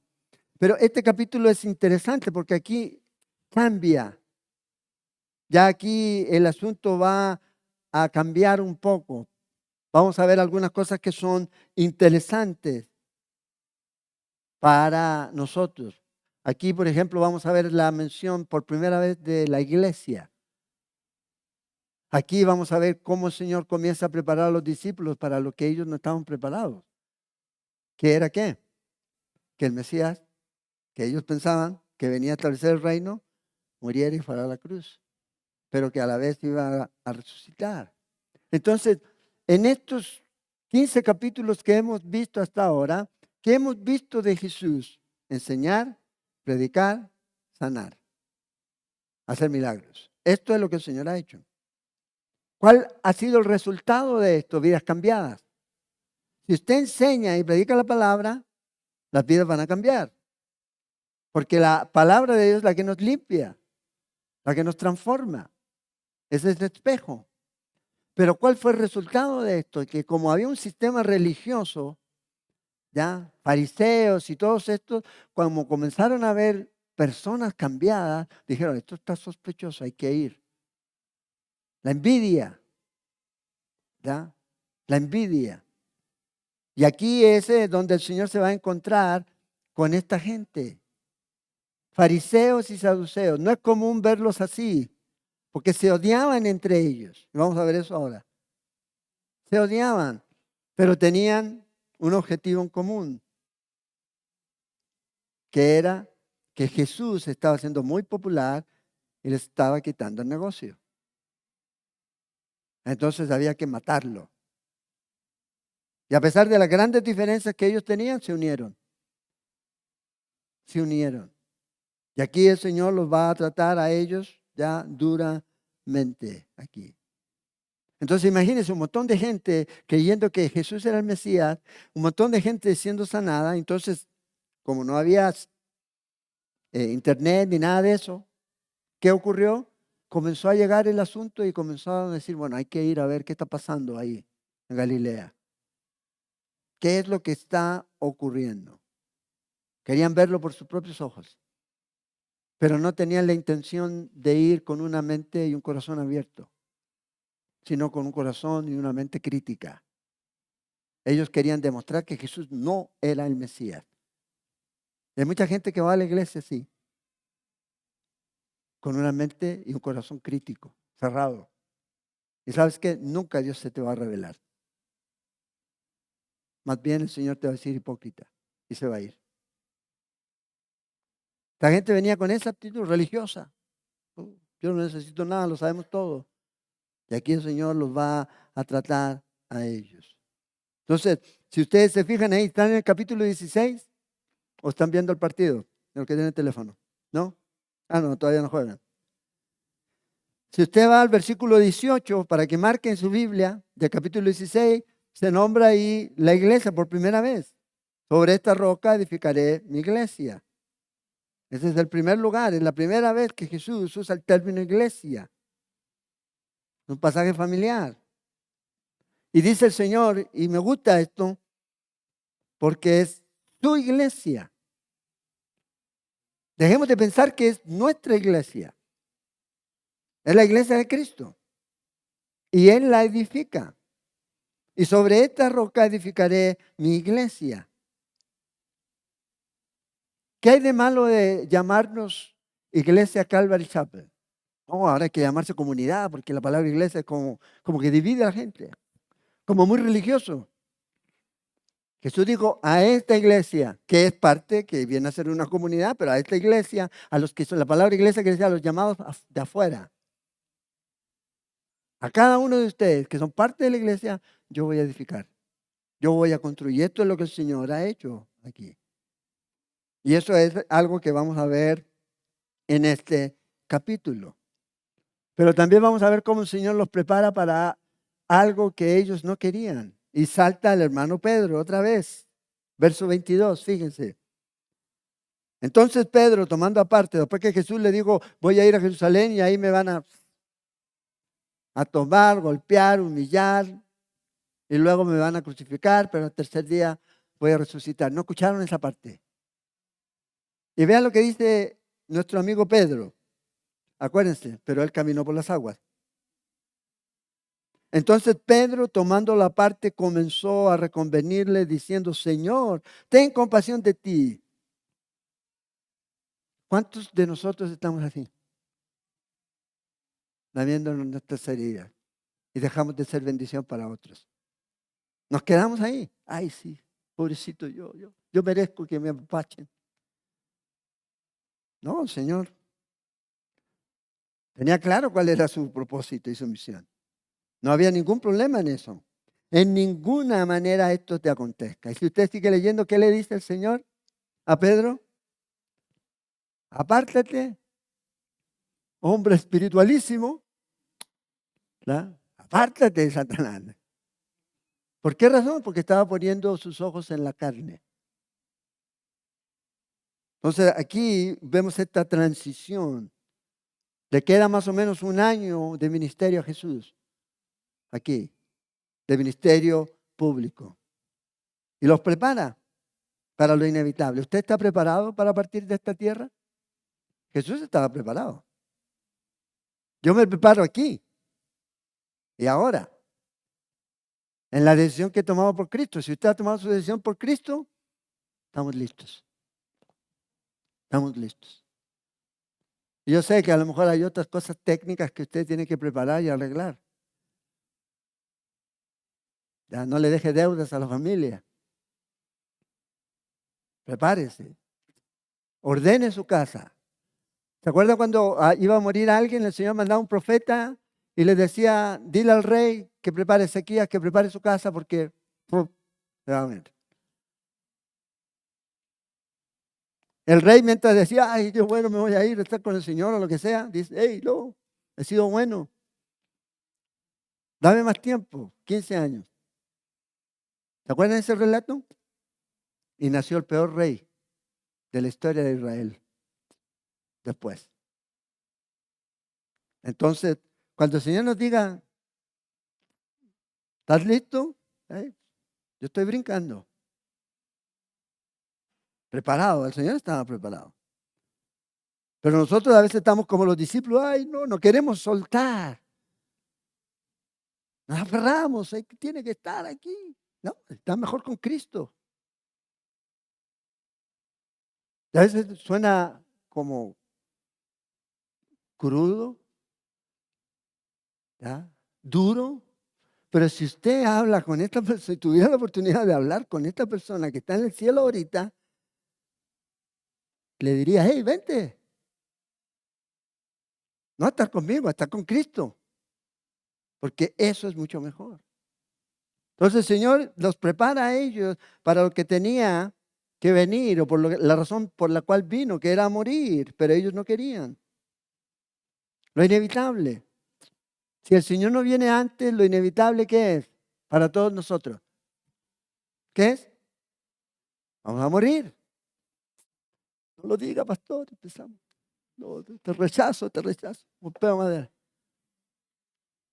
Pero este capítulo es interesante porque aquí cambia. Ya aquí el asunto va a cambiar un poco. Vamos a ver algunas cosas que son interesantes para nosotros. Aquí, por ejemplo, vamos a ver la mención por primera vez de la iglesia. Aquí vamos a ver cómo el Señor comienza a preparar a los discípulos para lo que ellos no estaban preparados. ¿Qué era qué? Que el Mesías, que ellos pensaban que venía a establecer el reino, muriera y fuera a la cruz, pero que a la vez iba a resucitar. Entonces, en estos 15 capítulos que hemos visto hasta ahora, ¿qué hemos visto de Jesús? Enseñar, predicar, sanar, hacer milagros. Esto es lo que el Señor ha hecho. ¿Cuál ha sido el resultado de esto? Vidas cambiadas. Si usted enseña y predica la palabra, las vidas van a cambiar. Porque la palabra de Dios es la que nos limpia, la que nos transforma. Ese es el espejo. Pero ¿cuál fue el resultado de esto? Que como había un sistema religioso, ya, fariseos y todos estos, cuando comenzaron a ver personas cambiadas, dijeron, esto está sospechoso, hay que ir. La envidia, ¿ya? La envidia. Y aquí es donde el Señor se va a encontrar con esta gente, fariseos y saduceos. No es común verlos así, porque se odiaban entre ellos. Y vamos a ver eso ahora. Se odiaban, pero tenían un objetivo en común, que era que Jesús estaba siendo muy popular y les estaba quitando el negocio. Entonces había que matarlo. Y a pesar de las grandes diferencias que ellos tenían, se unieron. Se unieron. Y aquí el Señor los va a tratar a ellos ya duramente aquí. Entonces imagínense un montón de gente creyendo que Jesús era el Mesías, un montón de gente siendo sanada. Entonces, como no había internet ni nada de eso, ¿qué ocurrió? Comenzó a llegar el asunto y comenzó a decir, bueno, hay que ir a ver qué está pasando ahí en Galilea. ¿Qué es lo que está ocurriendo? Querían verlo por sus propios ojos, pero no tenían la intención de ir con una mente y un corazón abierto, sino con un corazón y una mente crítica. Ellos querían demostrar que Jesús no era el Mesías. Hay mucha gente que va a la iglesia así, con una mente y un corazón crítico, cerrado. Y sabes que nunca Dios se te va a revelar. Más bien el Señor te va a decir hipócrita y se va a ir. La gente venía con esa actitud religiosa. Yo no necesito nada, lo sabemos todo. Y aquí el Señor los va a tratar a ellos. Entonces, si ustedes se fijan ahí, ¿están en el capítulo 16 o están viendo el partido? El que tiene el teléfono. ¿No? Ah, no, todavía no juegan. Si usted va al versículo 18, para que marque en su Biblia, del capítulo 16, se nombra ahí la iglesia por primera vez. Sobre esta roca edificaré mi iglesia. Ese es el primer lugar, es la primera vez que Jesús usa el término iglesia. Un pasaje familiar. Y dice el Señor, y me gusta esto, porque es tu iglesia. Dejemos de pensar que es nuestra iglesia. Es la iglesia de Cristo. Y Él la edifica. Y sobre esta roca edificaré mi iglesia. ¿Qué hay de malo de llamarnos Iglesia Calvary Chapel? No, ahora hay que llamarse comunidad, porque la palabra iglesia es como que divide a la gente, como muy religioso. Jesús dijo a esta iglesia, que es parte, que viene a ser una comunidad, pero a esta iglesia, a los que son, la palabra iglesia quiere decir a los llamados de afuera. A cada uno de ustedes que son parte de la iglesia, yo voy a edificar. Yo voy a construir. Esto es lo que el Señor ha hecho aquí. Y eso es algo que vamos a ver en este capítulo. Pero también vamos a ver cómo el Señor los prepara para algo que ellos no querían. Y salta el hermano Pedro otra vez. Verso 22, fíjense. Entonces Pedro, tomando aparte, después que Jesús le dijo, voy a ir a Jerusalén y ahí me van a tomar, golpear, humillar, y luego me van a crucificar, pero el tercer día voy a resucitar. ¿No escucharon esa parte? Y vean lo que dice nuestro amigo Pedro. Acuérdense, pero él caminó por las aguas. Entonces Pedro, tomando la parte, comenzó a reconvenirle diciendo, Señor, ten compasión de ti. ¿Cuántos de nosotros estamos así? Lamiéndonos nuestras heridas y dejamos de ser bendición para otros. Nos quedamos ahí. Ay, sí, pobrecito yo merezco que me apachen. No, Señor. Tenía claro cuál era su propósito y su misión. No había ningún problema en eso. En ninguna manera esto te acontezca. Y si usted sigue leyendo, ¿qué le dice el Señor a Pedro? Apártate, hombre espiritualísimo, ¿verdad? Apártate, Satanás. ¿Por qué razón? Porque estaba poniendo sus ojos en la carne. Entonces aquí vemos esta transición. Le queda más o menos un año de ministerio a Jesús. Aquí, de ministerio público. Y los prepara para lo inevitable. ¿Usted está preparado para partir de esta tierra? Jesús estaba preparado. Yo me preparo aquí y ahora. en la decisión que tomamos por Cristo. Si usted ha tomado su decisión por Cristo, estamos listos. Estamos listos. Y yo sé que a lo mejor hay otras cosas técnicas que usted tiene que preparar y arreglar. Ya no le deje deudas a la familia. Prepárese. Ordene su casa. ¿Se acuerda cuando iba a morir alguien? El Señor mandaba un profeta y le decía, dile al rey que prepare Ezequías, que prepare su casa porque se va a morir. El rey mientras decía, ay, qué bueno, me voy a ir a estar con el Señor o lo que sea, dice, hey, no, he sido bueno. Dame más tiempo, 15 años. ¿Se acuerdan de ese relato? Y nació el peor rey de la historia de Israel después. Entonces, cuando el Señor nos diga, ¿estás listo? Yo estoy brincando. Preparado, el Señor estaba preparado. Pero nosotros a veces estamos como los discípulos, ay, no queremos soltar. Nos aferramos, tiene que estar aquí. No, está mejor con Cristo. Y a veces suena como crudo, ¿ya? Duro, pero si usted habla con esta persona, si tuviera la oportunidad de hablar con esta persona que está en el cielo ahorita, le diría, hey, vente. No estar conmigo, estar con Cristo. Porque eso es mucho mejor. Entonces el Señor los prepara a ellos para lo que tenía que venir o por la razón por la cual vino, que era morir, pero ellos no querían. Lo inevitable. Si el Señor no viene antes, lo inevitable, ¿qué es? Para todos nosotros. ¿Qué es? Vamos a morir. No lo diga, pastor, empezamos. No, te rechazo, golpeo madera.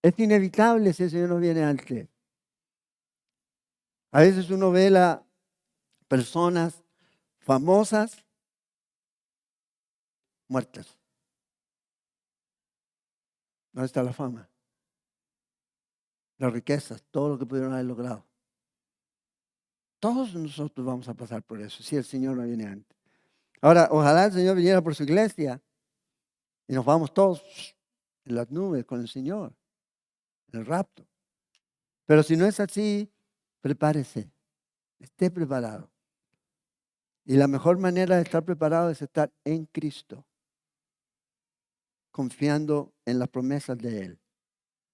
Es inevitable si el Señor no viene antes. A veces uno ve las personas famosas muertas. ¿Dónde está la fama? Las riquezas, todo lo que pudieron haber logrado. Todos nosotros vamos a pasar por eso, si el Señor no viene antes. Ahora, ojalá el Señor viniera por su iglesia y nos vamos todos en las nubes con el Señor, en el rapto. Pero si no es así, prepárese, esté preparado. Y la mejor manera de estar preparado es estar en Cristo, confiando en las promesas de Él.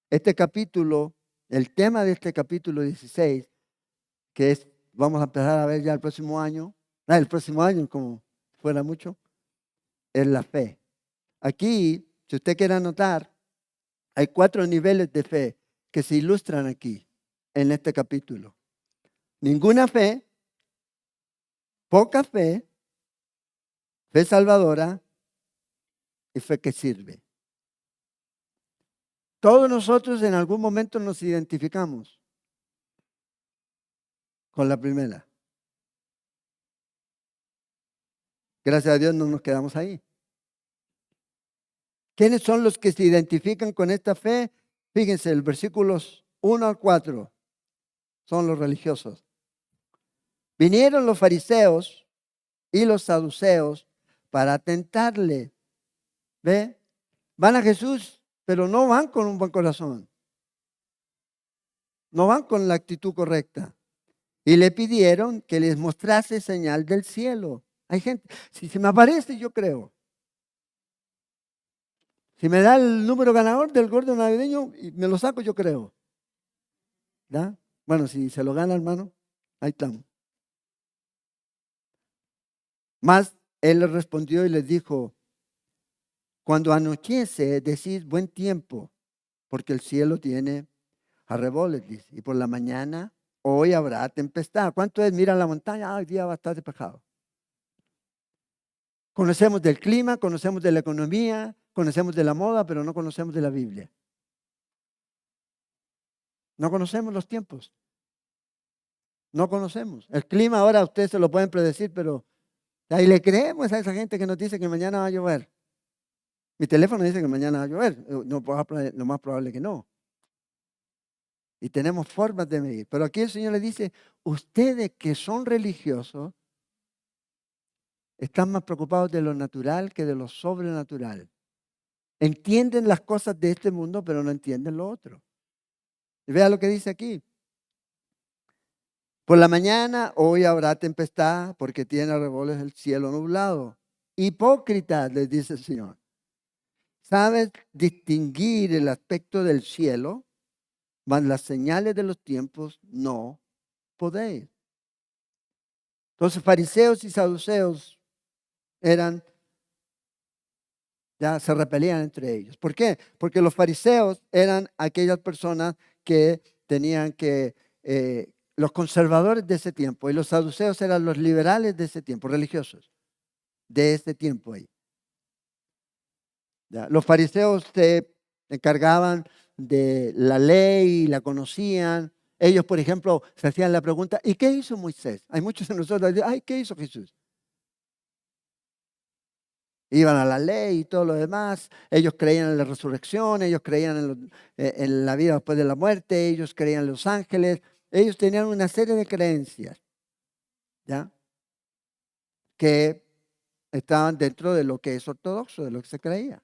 Este capítulo, el tema de este capítulo 16, que es, vamos a empezar a ver ya el próximo año, como fuera mucho, es la fe. Aquí, si usted quiere anotar, hay 4 niveles de fe que se ilustran aquí, en este capítulo. Ninguna fe, poca fe, fe salvadora y fe que sirve. Todos nosotros en algún momento nos identificamos con la primera. Gracias a Dios no nos quedamos ahí. ¿Quiénes son los que se identifican con esta fe? Fíjense, el versículos 1 al 4 son los religiosos. Vinieron los fariseos y los saduceos para tentarle. ¿Ve? Van a Jesús, pero no van con un buen corazón. No van con la actitud correcta. Y le pidieron que les mostrase señal del cielo. Hay gente, si se me aparece, yo creo. Si me da el número ganador del gordo navideño, y me lo saco, yo creo. ¿Ya? Bueno, si se lo gana, hermano, ahí estamos. Mas él les respondió y les dijo, cuando anochece, decís buen tiempo, porque el cielo tiene arreboles, dice, y por la mañana, hoy habrá tempestad. ¿Cuánto es? Mira la montaña, hoy día va a estar despejado. Conocemos del clima, conocemos de la economía, conocemos de la moda, pero no conocemos de la Biblia. No conocemos los tiempos. No conocemos. El clima ahora ustedes se lo pueden predecir, pero ahí le creemos a esa gente que nos dice que mañana va a llover. Mi teléfono dice que mañana va a llover. No, lo más probable que no. y tenemos formas de medir. Pero aquí el Señor le dice, ustedes que son religiosos, están más preocupados de lo natural que de lo sobrenatural. Entienden las cosas de este mundo, pero no entienden lo otro. Y vea lo que dice aquí. Por la mañana hoy habrá tempestad porque tiene revoles el cielo nublado. Hipócritas, les dice el Señor. ¿Sabes distinguir el aspecto del cielo? Mas las señales de los tiempos no podéis. Entonces, fariseos y saduceos ya se repelían entre ellos. ¿Por qué? Porque los fariseos eran aquellas personas que tenían los conservadores de ese tiempo, y los saduceos eran los liberales de ese tiempo, religiosos de ese tiempo ahí. ¿Ya? Los fariseos se encargaban de la ley, la conocían. Ellos, por ejemplo, se hacían la pregunta, ¿y qué hizo Moisés? Hay muchos de nosotros que dicen, ay, ¿qué hizo Jesús? Iban a la ley y todo lo demás. Ellos creían en la resurrección, ellos creían en la vida después de la muerte, ellos creían en los ángeles. Ellos tenían una serie de creencias, ¿ya? Que estaban dentro de lo que es ortodoxo, de lo que se creía.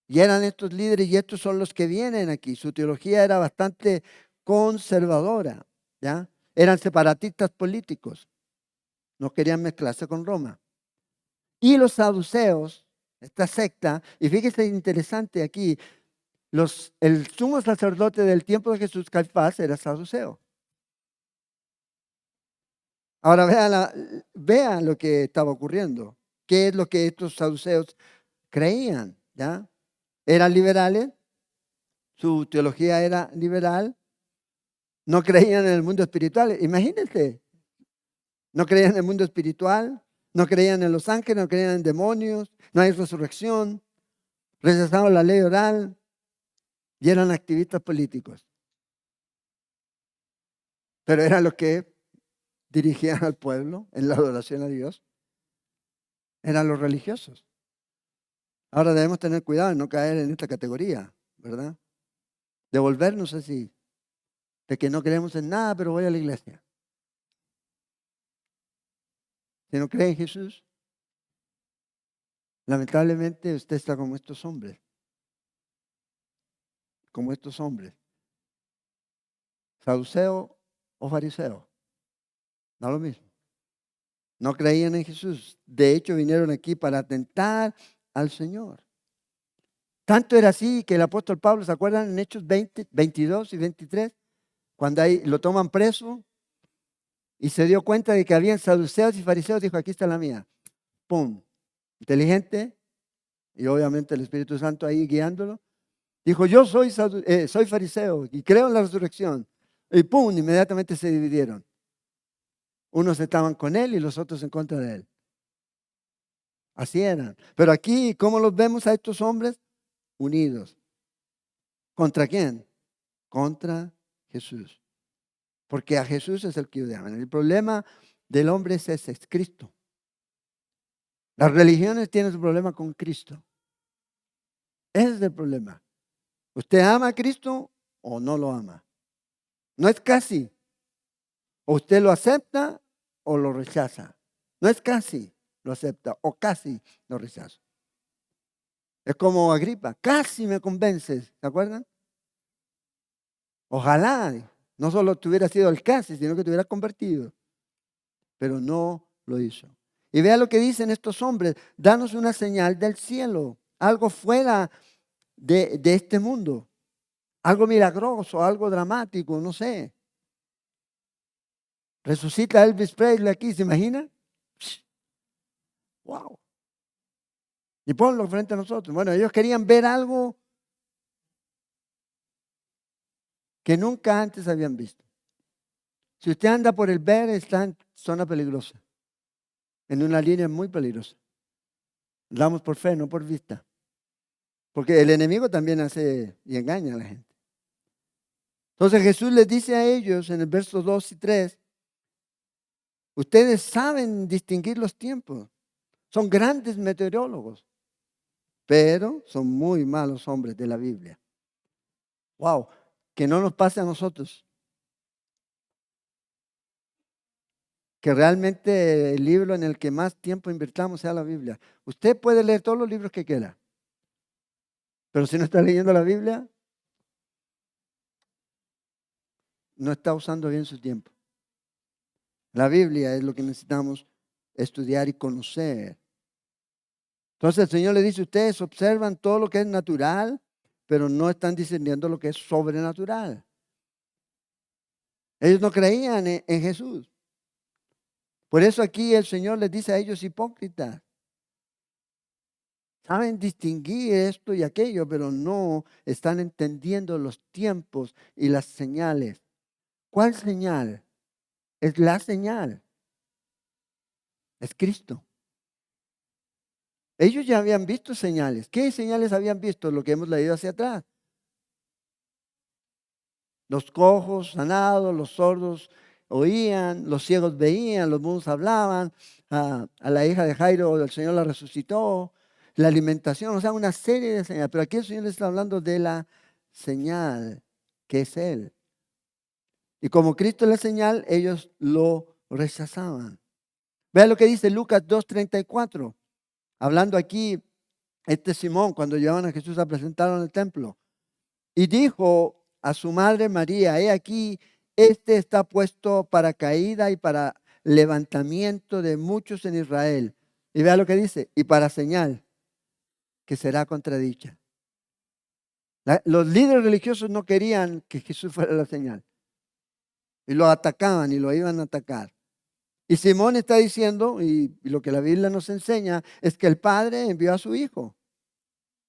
Y eran estos líderes y estos son los que vienen aquí. Su teología era bastante conservadora, ¿ya? Eran separatistas políticos. No querían mezclarse con Roma. Y los saduceos, esta secta, y fíjese interesante aquí, el sumo sacerdote del tiempo de Jesús, Caifás, era saduceo. Ahora vean lo que estaba ocurriendo. ¿Qué es lo que estos saduceos creían? ¿Ya? Eran liberales, su teología era liberal, no creían en el mundo espiritual. Imagínense, no creían en el mundo espiritual, no creían en los ángeles, no creían en demonios, no hay resurrección, rechazaban la ley oral y eran activistas políticos. Pero eran los que dirigían al pueblo en la adoración a Dios. Eran los religiosos. Ahora debemos tener cuidado de no caer en esta categoría, ¿verdad? De volvernos así, de que no creemos en nada, pero voy a la iglesia. Si no cree en Jesús, lamentablemente usted está como estos hombres. Como estos hombres. Saduceo o fariseo. Da lo mismo. No creían en Jesús. De hecho, vinieron aquí para atentar al Señor. Tanto era así que el apóstol Pablo, ¿se acuerdan en Hechos 20, 22 y 23? Cuando ahí lo toman preso y se dio cuenta de que habían saduceos y fariseos, dijo, aquí está la mía. ¡Pum! Inteligente, y obviamente el Espíritu Santo ahí guiándolo. Dijo, yo soy fariseo y creo en la resurrección. Y ¡pum! Inmediatamente se dividieron. Unos estaban con él y los otros en contra de él. Así eran. Pero aquí, ¿cómo los vemos a estos hombres? Unidos. ¿Contra quién? Contra Jesús. Porque a Jesús es el que odiaban. El problema del hombre es ese, es Cristo. Las religiones tienen su problema con Cristo. Ese es el problema. ¿Usted ama a Cristo o no lo ama? No es casi. O usted lo acepta o lo rechaza. No es casi lo acepta o casi lo rechaza. Es como Agripa, casi me convences, ¿se acuerdan? Ojalá no solo tuviera sido el casi, sino que te hubiera convertido. Pero no lo hizo. Y vea lo que dicen estos hombres, danos una señal del cielo, algo fuera de este mundo, algo milagroso, algo dramático, no sé. Resucita Elvis Presley aquí, ¿se imagina? Wow. Y ponlo frente a nosotros. Bueno, ellos querían ver algo que nunca antes habían visto. Si usted anda por el ver, está en zona peligrosa, en una línea muy peligrosa. Andamos por fe, no por vista. Porque el enemigo también hace y engaña a la gente. Entonces Jesús les dice a ellos en el verso 2 y 3, ustedes saben distinguir los tiempos. Son grandes meteorólogos, pero son muy malos hombres de la Biblia. Wow, que no nos pase a nosotros. Que realmente el libro en el que más tiempo invirtamos sea la Biblia. Usted puede leer todos los libros que quiera, pero si no está leyendo la Biblia, no está usando bien su tiempo. La Biblia es lo que necesitamos estudiar y conocer. Entonces el Señor le dice, ustedes observan todo lo que es natural, pero no están discerniendo lo que es sobrenatural. Ellos no creían en Jesús. Por eso aquí el Señor les dice a ellos hipócritas. Saben distinguir esto y aquello, pero no están entendiendo los tiempos y las señales. ¿Cuál señal? Es la señal. Es Cristo. Ellos ya habían visto señales. ¿Qué señales habían visto? Lo que hemos leído hacia atrás. Los cojos sanados, los sordos oían, los ciegos veían, los mudos hablaban. A la hija de Jairo el Señor la resucitó. La alimentación, o sea, una serie de señales. Pero aquí el Señor les está hablando de la señal, que es Él. Y como Cristo es la señal, ellos lo rechazaban. Vean lo que dice Lucas 2:34. Hablando aquí, Simón, cuando llevaban a Jesús a presentarlo en el templo. Y dijo a su madre María, he aquí, está puesto para caída y para levantamiento de muchos en Israel. Y vea lo que dice, y para señal que será contradicha. Los líderes religiosos no querían que Jesús fuera la señal. Y lo atacaban y lo iban a atacar. Y Simón está diciendo, y lo que la Biblia nos enseña, es que el Padre envió a su Hijo.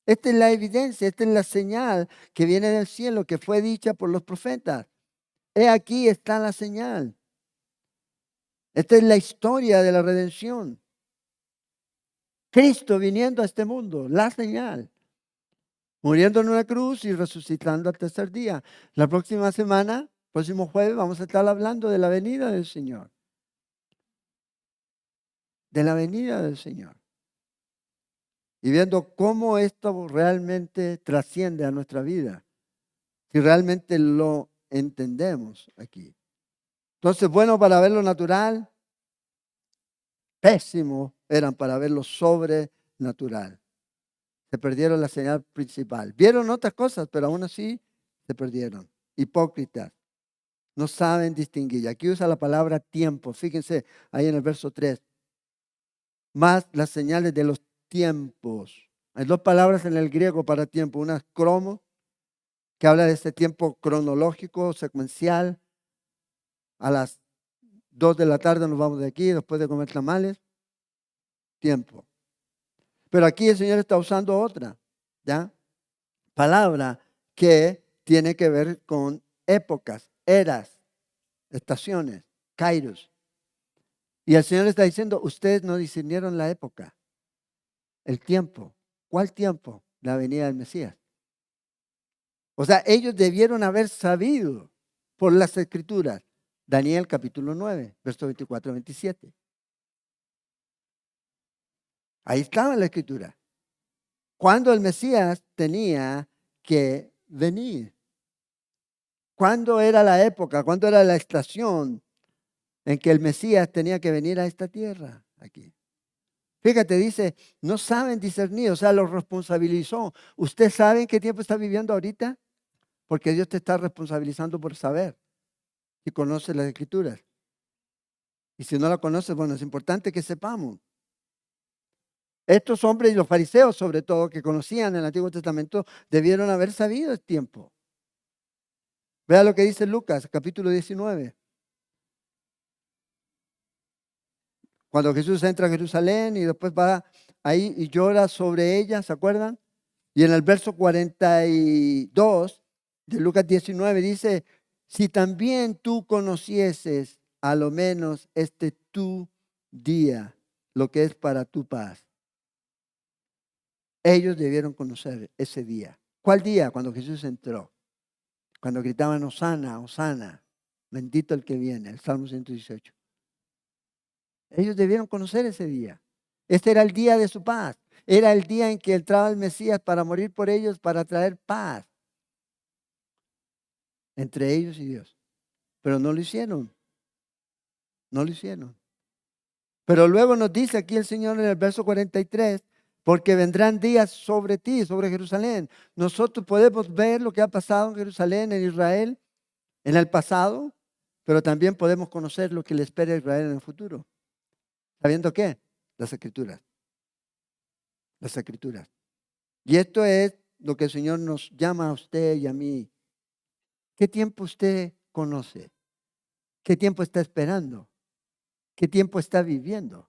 Esta es la evidencia, esta es la señal que viene del cielo, que fue dicha por los profetas. He aquí está la señal. Esta es la historia de la redención. Cristo viniendo a este mundo, la señal. Muriendo en una cruz y resucitando al tercer día. La próxima semana, próximo jueves, vamos a estar hablando de la venida del Señor. De la venida del Señor. Y viendo cómo esto realmente trasciende a nuestra vida. Si realmente lo entendemos aquí. Entonces, bueno para ver lo natural, pésimo eran para ver lo sobrenatural. Se perdieron la señal principal. Vieron otras cosas, pero aún así se perdieron. Hipócritas. No saben distinguir. Aquí usa la palabra tiempo. Fíjense ahí en el verso 3. Más las señales de los tiempos. Hay dos palabras en el griego para tiempo. Una es cromo, que habla de este tiempo cronológico, secuencial. A las 2 de la tarde nos vamos de aquí, después de comer tamales. Tiempo. Pero aquí el Señor está usando otra, ¿ya? Palabra que tiene que ver con épocas, eras, estaciones, kairos. Y el Señor está diciendo, ustedes no discernieron la época, el tiempo. ¿Cuál tiempo? La venida del Mesías. O sea, ellos debieron haber sabido por las Escrituras. Daniel capítulo 9, versos 24 y 27. Ahí estaba en la Escritura. Cuando el Mesías tenía que venir. ¿Cuándo era la época? ¿Cuándo era la estación en que el Mesías tenía que venir a esta tierra? Aquí. Fíjate, dice, no saben discernir, o sea, los responsabilizó. ¿Usted sabe en qué tiempo está viviendo ahorita? Porque Dios te está responsabilizando por saber si conoces las Escrituras. Y si no la conoces, bueno, es importante que sepamos. Estos hombres y los fariseos, sobre todo, que conocían el Antiguo Testamento, debieron haber sabido el tiempo. Vea lo que dice Lucas, capítulo 19. Cuando Jesús entra a Jerusalén y después va ahí y llora sobre ella, ¿se acuerdan? Y en el verso 42 de Lucas 19 dice, si también tú conocieses a lo menos tu día, lo que es para tu paz. Ellos debieron conocer ese día. ¿Cuál día? Cuando Jesús entró. Cuando gritaban, Hosana, Hosana, bendito el que viene, el Salmo 118. Ellos debieron conocer ese día. Este era el día de su paz. Era el día en que entraba el Mesías para morir por ellos, para traer paz. entre ellos y Dios. Pero no lo hicieron, no lo hicieron. Pero luego nos dice aquí el Señor en el verso 43, porque vendrán días sobre ti, sobre Jerusalén. Nosotros podemos ver lo que ha pasado en Jerusalén, en Israel, en el pasado, pero también podemos conocer lo que le espera a Israel en el futuro. ¿Sabiendo qué? Las Escrituras. Las Escrituras. Y esto es lo que el Señor nos llama a usted y a mí. ¿Qué tiempo usted conoce? ¿Qué tiempo está esperando? ¿Qué tiempo está viviendo?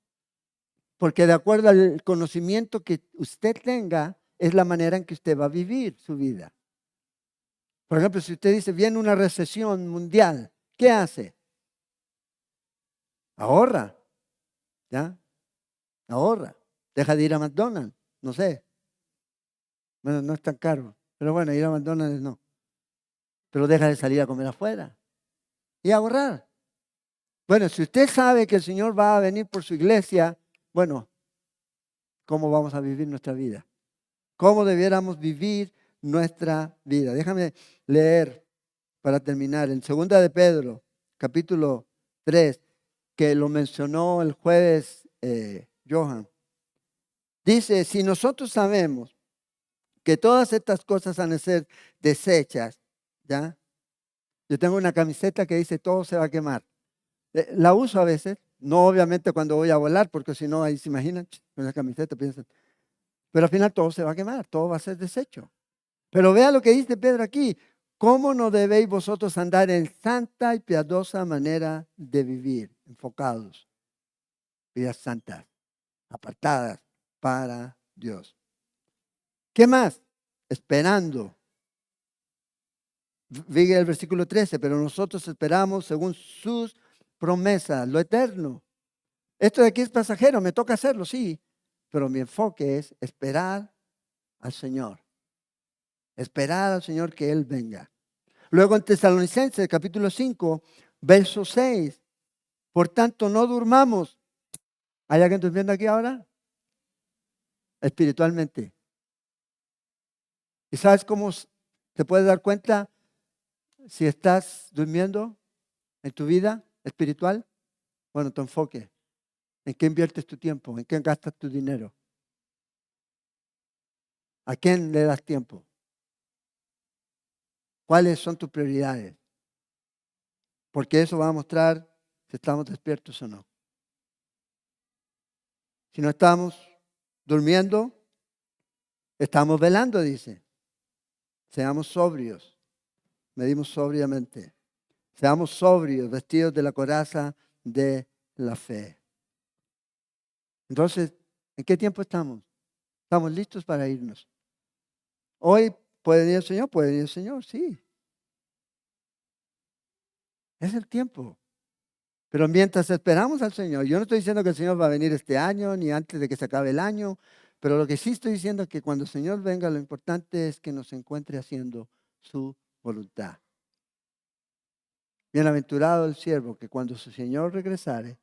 Porque de acuerdo al conocimiento que usted tenga, es la manera en que usted va a vivir su vida. Por ejemplo, si usted dice, viene una recesión mundial, ¿qué hace? Ahorra, ¿ya? Ahorra. Deja de ir a McDonald's, no sé. Bueno, no es tan caro, pero bueno, ir a McDonald's no. Pero deja de salir a comer afuera y ahorrar. Bueno, si usted sabe que el Señor va a venir por su iglesia, bueno, ¿cómo vamos a vivir nuestra vida? ¿Cómo debiéramos vivir nuestra vida? Déjame leer para terminar. En 2 de Pedro, capítulo 3, que lo mencionó el jueves Johan. Dice, si nosotros sabemos que todas estas cosas han de ser desechas, ¿ya? Yo tengo una camiseta que dice, todo se va a quemar. La uso a veces, no obviamente cuando voy a volar, porque si no, ahí se imaginan, con la camiseta piensan, pero al final todo se va a quemar, todo va a ser desecho. Pero vea lo que dice Pedro aquí. ¿Cómo no debéis vosotros andar en santa y piadosa manera de vivir? Enfocados, vidas santas, apartadas para Dios. ¿Qué más? Esperando. Sigue el versículo 13, pero nosotros esperamos según sus promesas, lo eterno. Esto de aquí es pasajero, me toca hacerlo, sí, pero mi enfoque es esperar al Señor. Esperar al Señor que Él venga. Luego en Tesalonicenses, capítulo 5, verso 6. Por tanto, no durmamos. ¿Hay alguien durmiendo aquí ahora? Espiritualmente. ¿Y sabes cómo te puedes dar cuenta si estás durmiendo en tu vida espiritual? Bueno, tu enfoque. ¿En qué inviertes tu tiempo? ¿En qué gastas tu dinero? ¿A quién le das tiempo? ¿Cuáles son tus prioridades? Porque eso va a mostrar si estamos despiertos o no. Si no estamos durmiendo, estamos velando, dice. Seamos sobrios, medimos sobriamente. Seamos sobrios, vestidos de la coraza de la fe. Entonces, ¿en qué tiempo estamos? ¿Estamos listos para irnos? Hoy puede venir el Señor, puede venir el Señor, sí. Es el tiempo. Pero mientras esperamos al Señor, yo no estoy diciendo que el Señor va a venir este año ni antes de que se acabe el año, pero lo que sí estoy diciendo es que cuando el Señor venga, lo importante es que nos encuentre haciendo su voluntad. Bienaventurado el siervo que cuando su Señor regresare,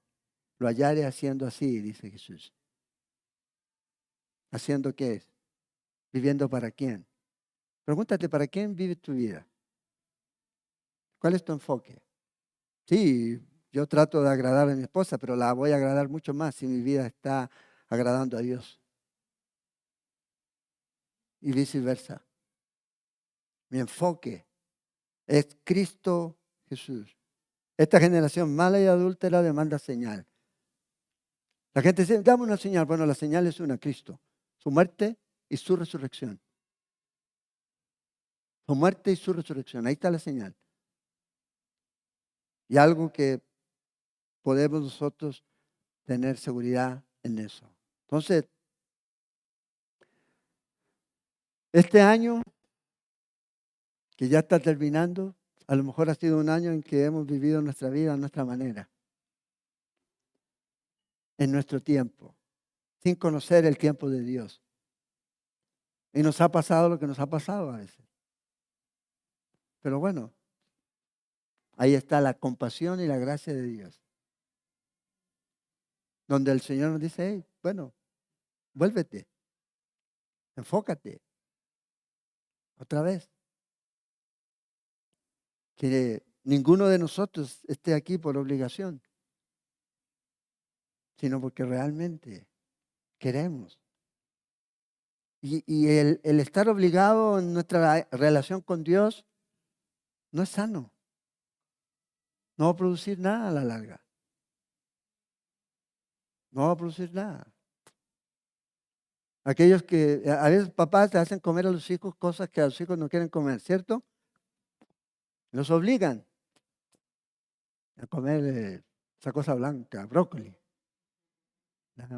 lo hallare haciendo así, dice Jesús. ¿Haciendo qué es? ¿Viviendo para quién? Pregúntate, ¿para quién vive tu vida? ¿Cuál es tu enfoque? Sí, yo trato de agradar a mi esposa, pero la voy a agradar mucho más si mi vida está agradando a Dios. Y viceversa. Mi enfoque es Cristo Jesús. Esta generación mala y adúltera demanda señal. La gente dice, dame una señal. Bueno, la señal es una, Cristo. Su muerte y su resurrección. Su muerte y su resurrección. Ahí está la señal. Y algo que podemos nosotros tener seguridad en eso. Entonces, este año que ya está terminando, a lo mejor ha sido un año en que hemos vivido nuestra vida a nuestra manera, en nuestro tiempo, sin conocer el tiempo de Dios. Y nos ha pasado lo que nos ha pasado a veces. Pero bueno, ahí está la compasión y la gracia de Dios. Donde el Señor nos dice, hey, bueno, vuélvete, enfócate, otra vez. que ninguno de nosotros esté aquí por obligación, sino porque realmente queremos. Y el estar obligado en nuestra relación con Dios no es sano. No va a producir nada a la larga. No va a producir nada. Aquellos que a veces papás te hacen comer a los hijos cosas que a los hijos no quieren comer, ¿cierto? Los obligan a comer esa cosa blanca, brócoli,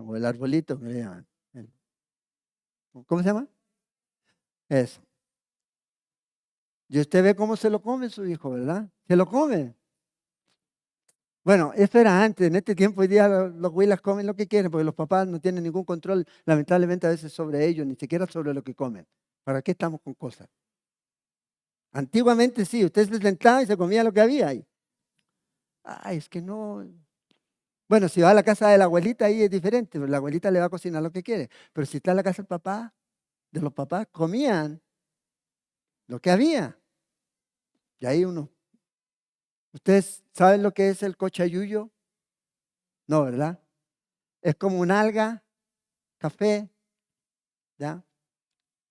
o el arbolito que le llaman. ¿Cómo se llama? Eso. Y usted ve cómo se lo come su hijo, ¿verdad? Se lo come. Bueno, eso era antes. En este tiempo hoy día los huilas comen lo que quieren porque los papás no tienen ningún control, lamentablemente, a veces sobre ellos, ni siquiera sobre lo que comen. ¿Para qué estamos con cosas? Antiguamente sí, usted se sentaba y se comía lo que había ahí. Ay, es que no. Bueno, si va a la casa de la abuelita ahí es diferente, pero la abuelita le va a cocinar lo que quiere. Pero si está en la casa del papá, de los papás, comían lo que había. Y ahí uno. ¿Ustedes saben lo que es el cochayuyo? No, ¿verdad? Es como un alga, café, ¿ya?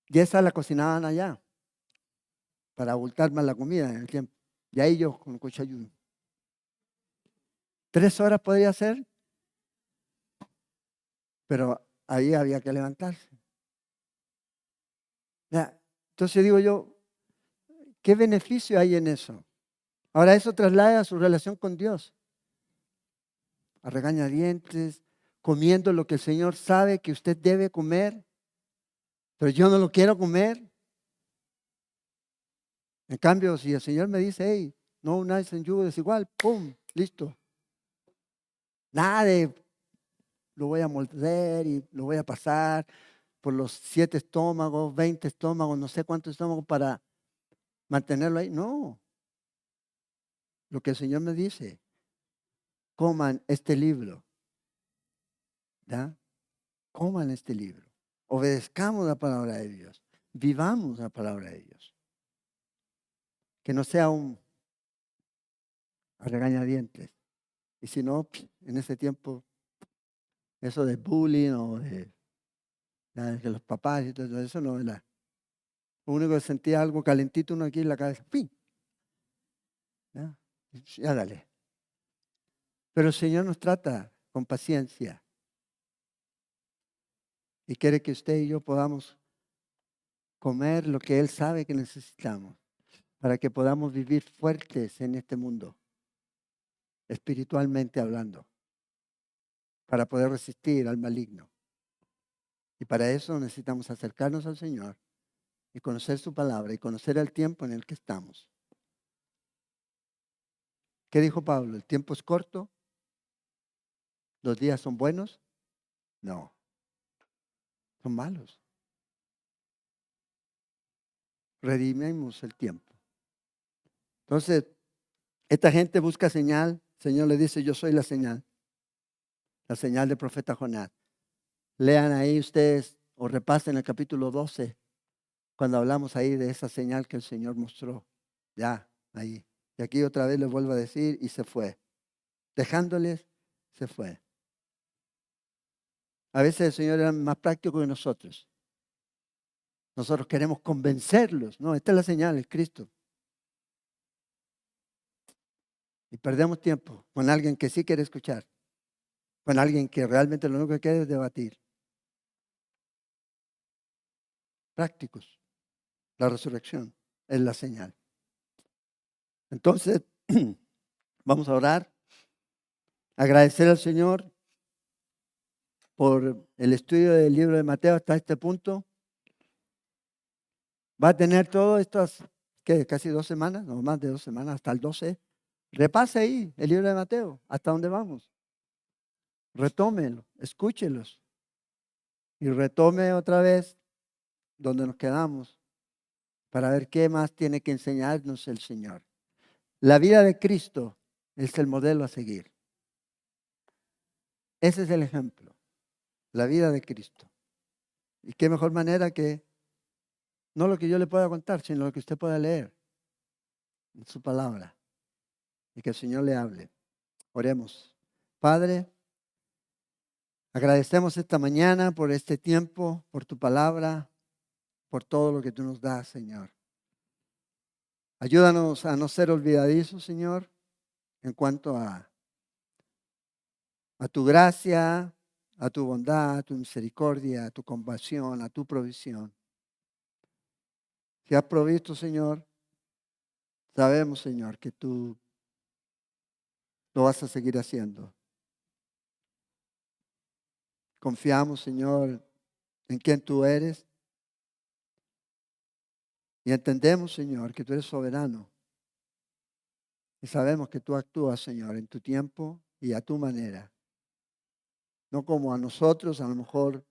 Y esa la cocinaban allá para abultar más la comida en el tiempo. Y ahí yo con cochayuyo. 3 horas podría ser, pero ahí había que levantarse. ¿Ya? Entonces digo yo, ¿qué beneficio hay en eso? Ahora eso traslada a su relación con Dios. A regañadientes, comiendo lo que el Señor sabe que usted debe comer, pero yo no lo quiero comer. En cambio, si el Señor me dice, hey, no unáis en yugo desigual, ¡pum! Listo. Nada de lo voy a morder y lo voy a pasar por los 7 estómagos, 20 estómagos, no sé cuántos estómagos para mantenerlo ahí. No. Lo que el Señor me dice, coman este libro. ¿Ya? Coman este libro. Obedezcamos la palabra de Dios. Vivamos la palabra de Dios. Que no sea un regañadientes. Y si no, en ese tiempo, eso de bullying o de los papás y todo eso, no es la. Lo único que sentía algo calentito uno aquí en la cabeza. ¡Pim! ¿Ya? Ya dale. Pero el Señor nos trata con paciencia. Y quiere que usted y yo podamos comer lo que Él sabe que necesitamos para que podamos vivir fuertes en este mundo, espiritualmente hablando, para poder resistir al maligno. Y para eso necesitamos acercarnos al Señor y conocer su palabra y conocer el tiempo en el que estamos. ¿Qué dijo Pablo? ¿El tiempo es corto? ¿Los días son buenos? No, son malos. Redimimos el tiempo. Entonces, esta gente busca señal. El Señor le dice, yo soy la señal del profeta Jonás. Lean ahí ustedes o repasen el capítulo 12, cuando hablamos ahí de esa señal que el Señor mostró. Ya, ahí. Y aquí otra vez les vuelvo a decir y se fue. Dejándoles, se fue. A veces el Señor era más práctico que nosotros. Nosotros queremos convencerlos. No, esta es la señal, es Cristo. Y perdemos tiempo con alguien que sí quiere escuchar. Con alguien que realmente lo único que quiere es debatir. Prácticos. La resurrección es la señal. Entonces, vamos a orar. Agradecer al Señor por el estudio del libro de Mateo hasta este punto. Va a tener todas estas, ¿qué? Casi 2 semanas, no más de 2 semanas, hasta el 12. Repase ahí el libro de Mateo, hasta dónde vamos. Retómelo, escúchelos. Y retome otra vez donde nos quedamos para ver qué más tiene que enseñarnos el Señor. La vida de Cristo es el modelo a seguir. Ese es el ejemplo, la vida de Cristo. Y qué mejor manera que no lo que yo le pueda contar, sino lo que usted pueda leer. en su palabra y que el Señor le hable. Oremos. Padre, agradecemos esta mañana por este tiempo, por tu palabra, por todo lo que tú nos das, Señor. Ayúdanos a no ser olvidadizos, Señor, en cuanto a tu gracia, a tu bondad, a tu misericordia, a tu compasión, a tu provisión. Si has provisto, Señor, sabemos, Señor, que tú lo vas a seguir haciendo. Confiamos, Señor, en quién tú eres y entendemos, Señor, que tú eres soberano. Y sabemos que tú actúas, Señor, en tu tiempo y a tu manera. No como a nosotros, a lo mejor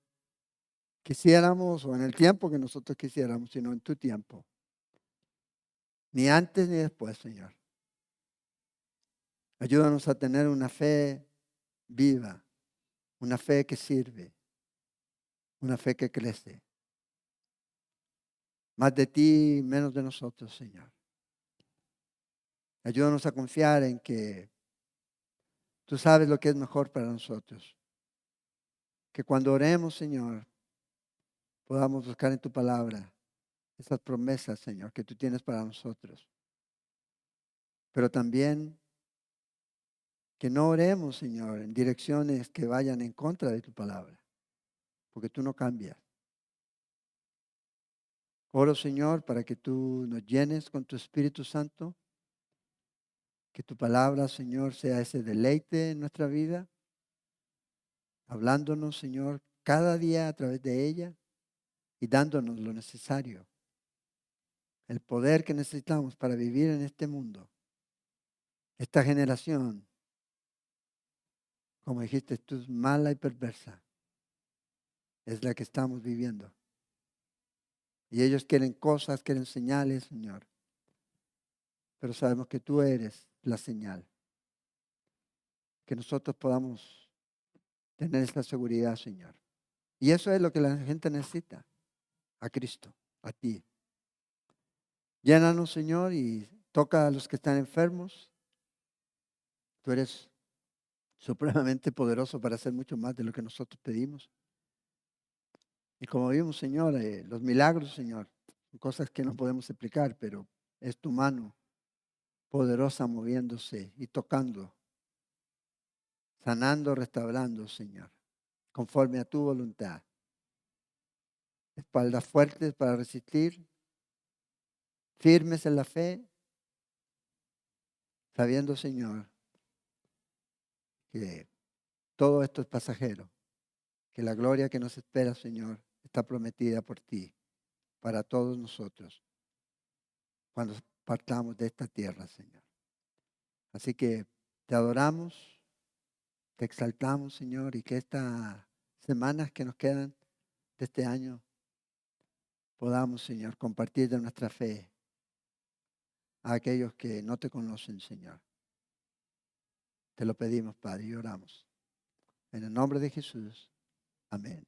quisiéramos o en el tiempo que nosotros quisiéramos, sino en tu tiempo. Ni antes ni después, Señor. Ayúdanos a tener una fe viva, una fe que sirve, una fe que crece. Más de ti, menos de nosotros, Señor. Ayúdanos a confiar en que tú sabes lo que es mejor para nosotros. Que cuando oremos, Señor, podamos buscar en tu palabra esas promesas, Señor, que tú tienes para nosotros. Pero también que no oremos, Señor, en direcciones que vayan en contra de tu palabra, porque tú no cambias. Oro, Señor, para que tú nos llenes con tu Espíritu Santo, que tu palabra, Señor, sea ese deleite en nuestra vida, hablándonos, Señor, cada día a través de ella y dándonos lo necesario, el poder que necesitamos para vivir en este mundo. Esta generación, como dijiste tú, es mala y perversa, es la que estamos viviendo. Y ellos quieren cosas, quieren señales, Señor. Pero sabemos que tú eres la señal. Que nosotros podamos tener esta seguridad, Señor. Y eso es lo que la gente necesita. A Cristo, a ti. Llénanos, Señor, y toca a los que están enfermos. Tú eres supremamente poderoso para hacer mucho más de lo que nosotros pedimos. Y como vimos, Señor, los milagros, Señor, son cosas que no podemos explicar, pero es tu mano poderosa moviéndose y tocando, sanando, restaurando, Señor, conforme a tu voluntad. Espaldas fuertes para resistir, firmes en la fe, sabiendo, Señor, que todo esto es pasajero, que la gloria que nos espera, Señor, está prometida por ti para todos nosotros cuando partamos de esta tierra, Señor. Así que te adoramos, te exaltamos, Señor, y que estas semanas que nos quedan de este año podamos, Señor, compartir de nuestra fe a aquellos que no te conocen, Señor. Te lo pedimos, Padre, y oramos. En el nombre de Jesús. Amén.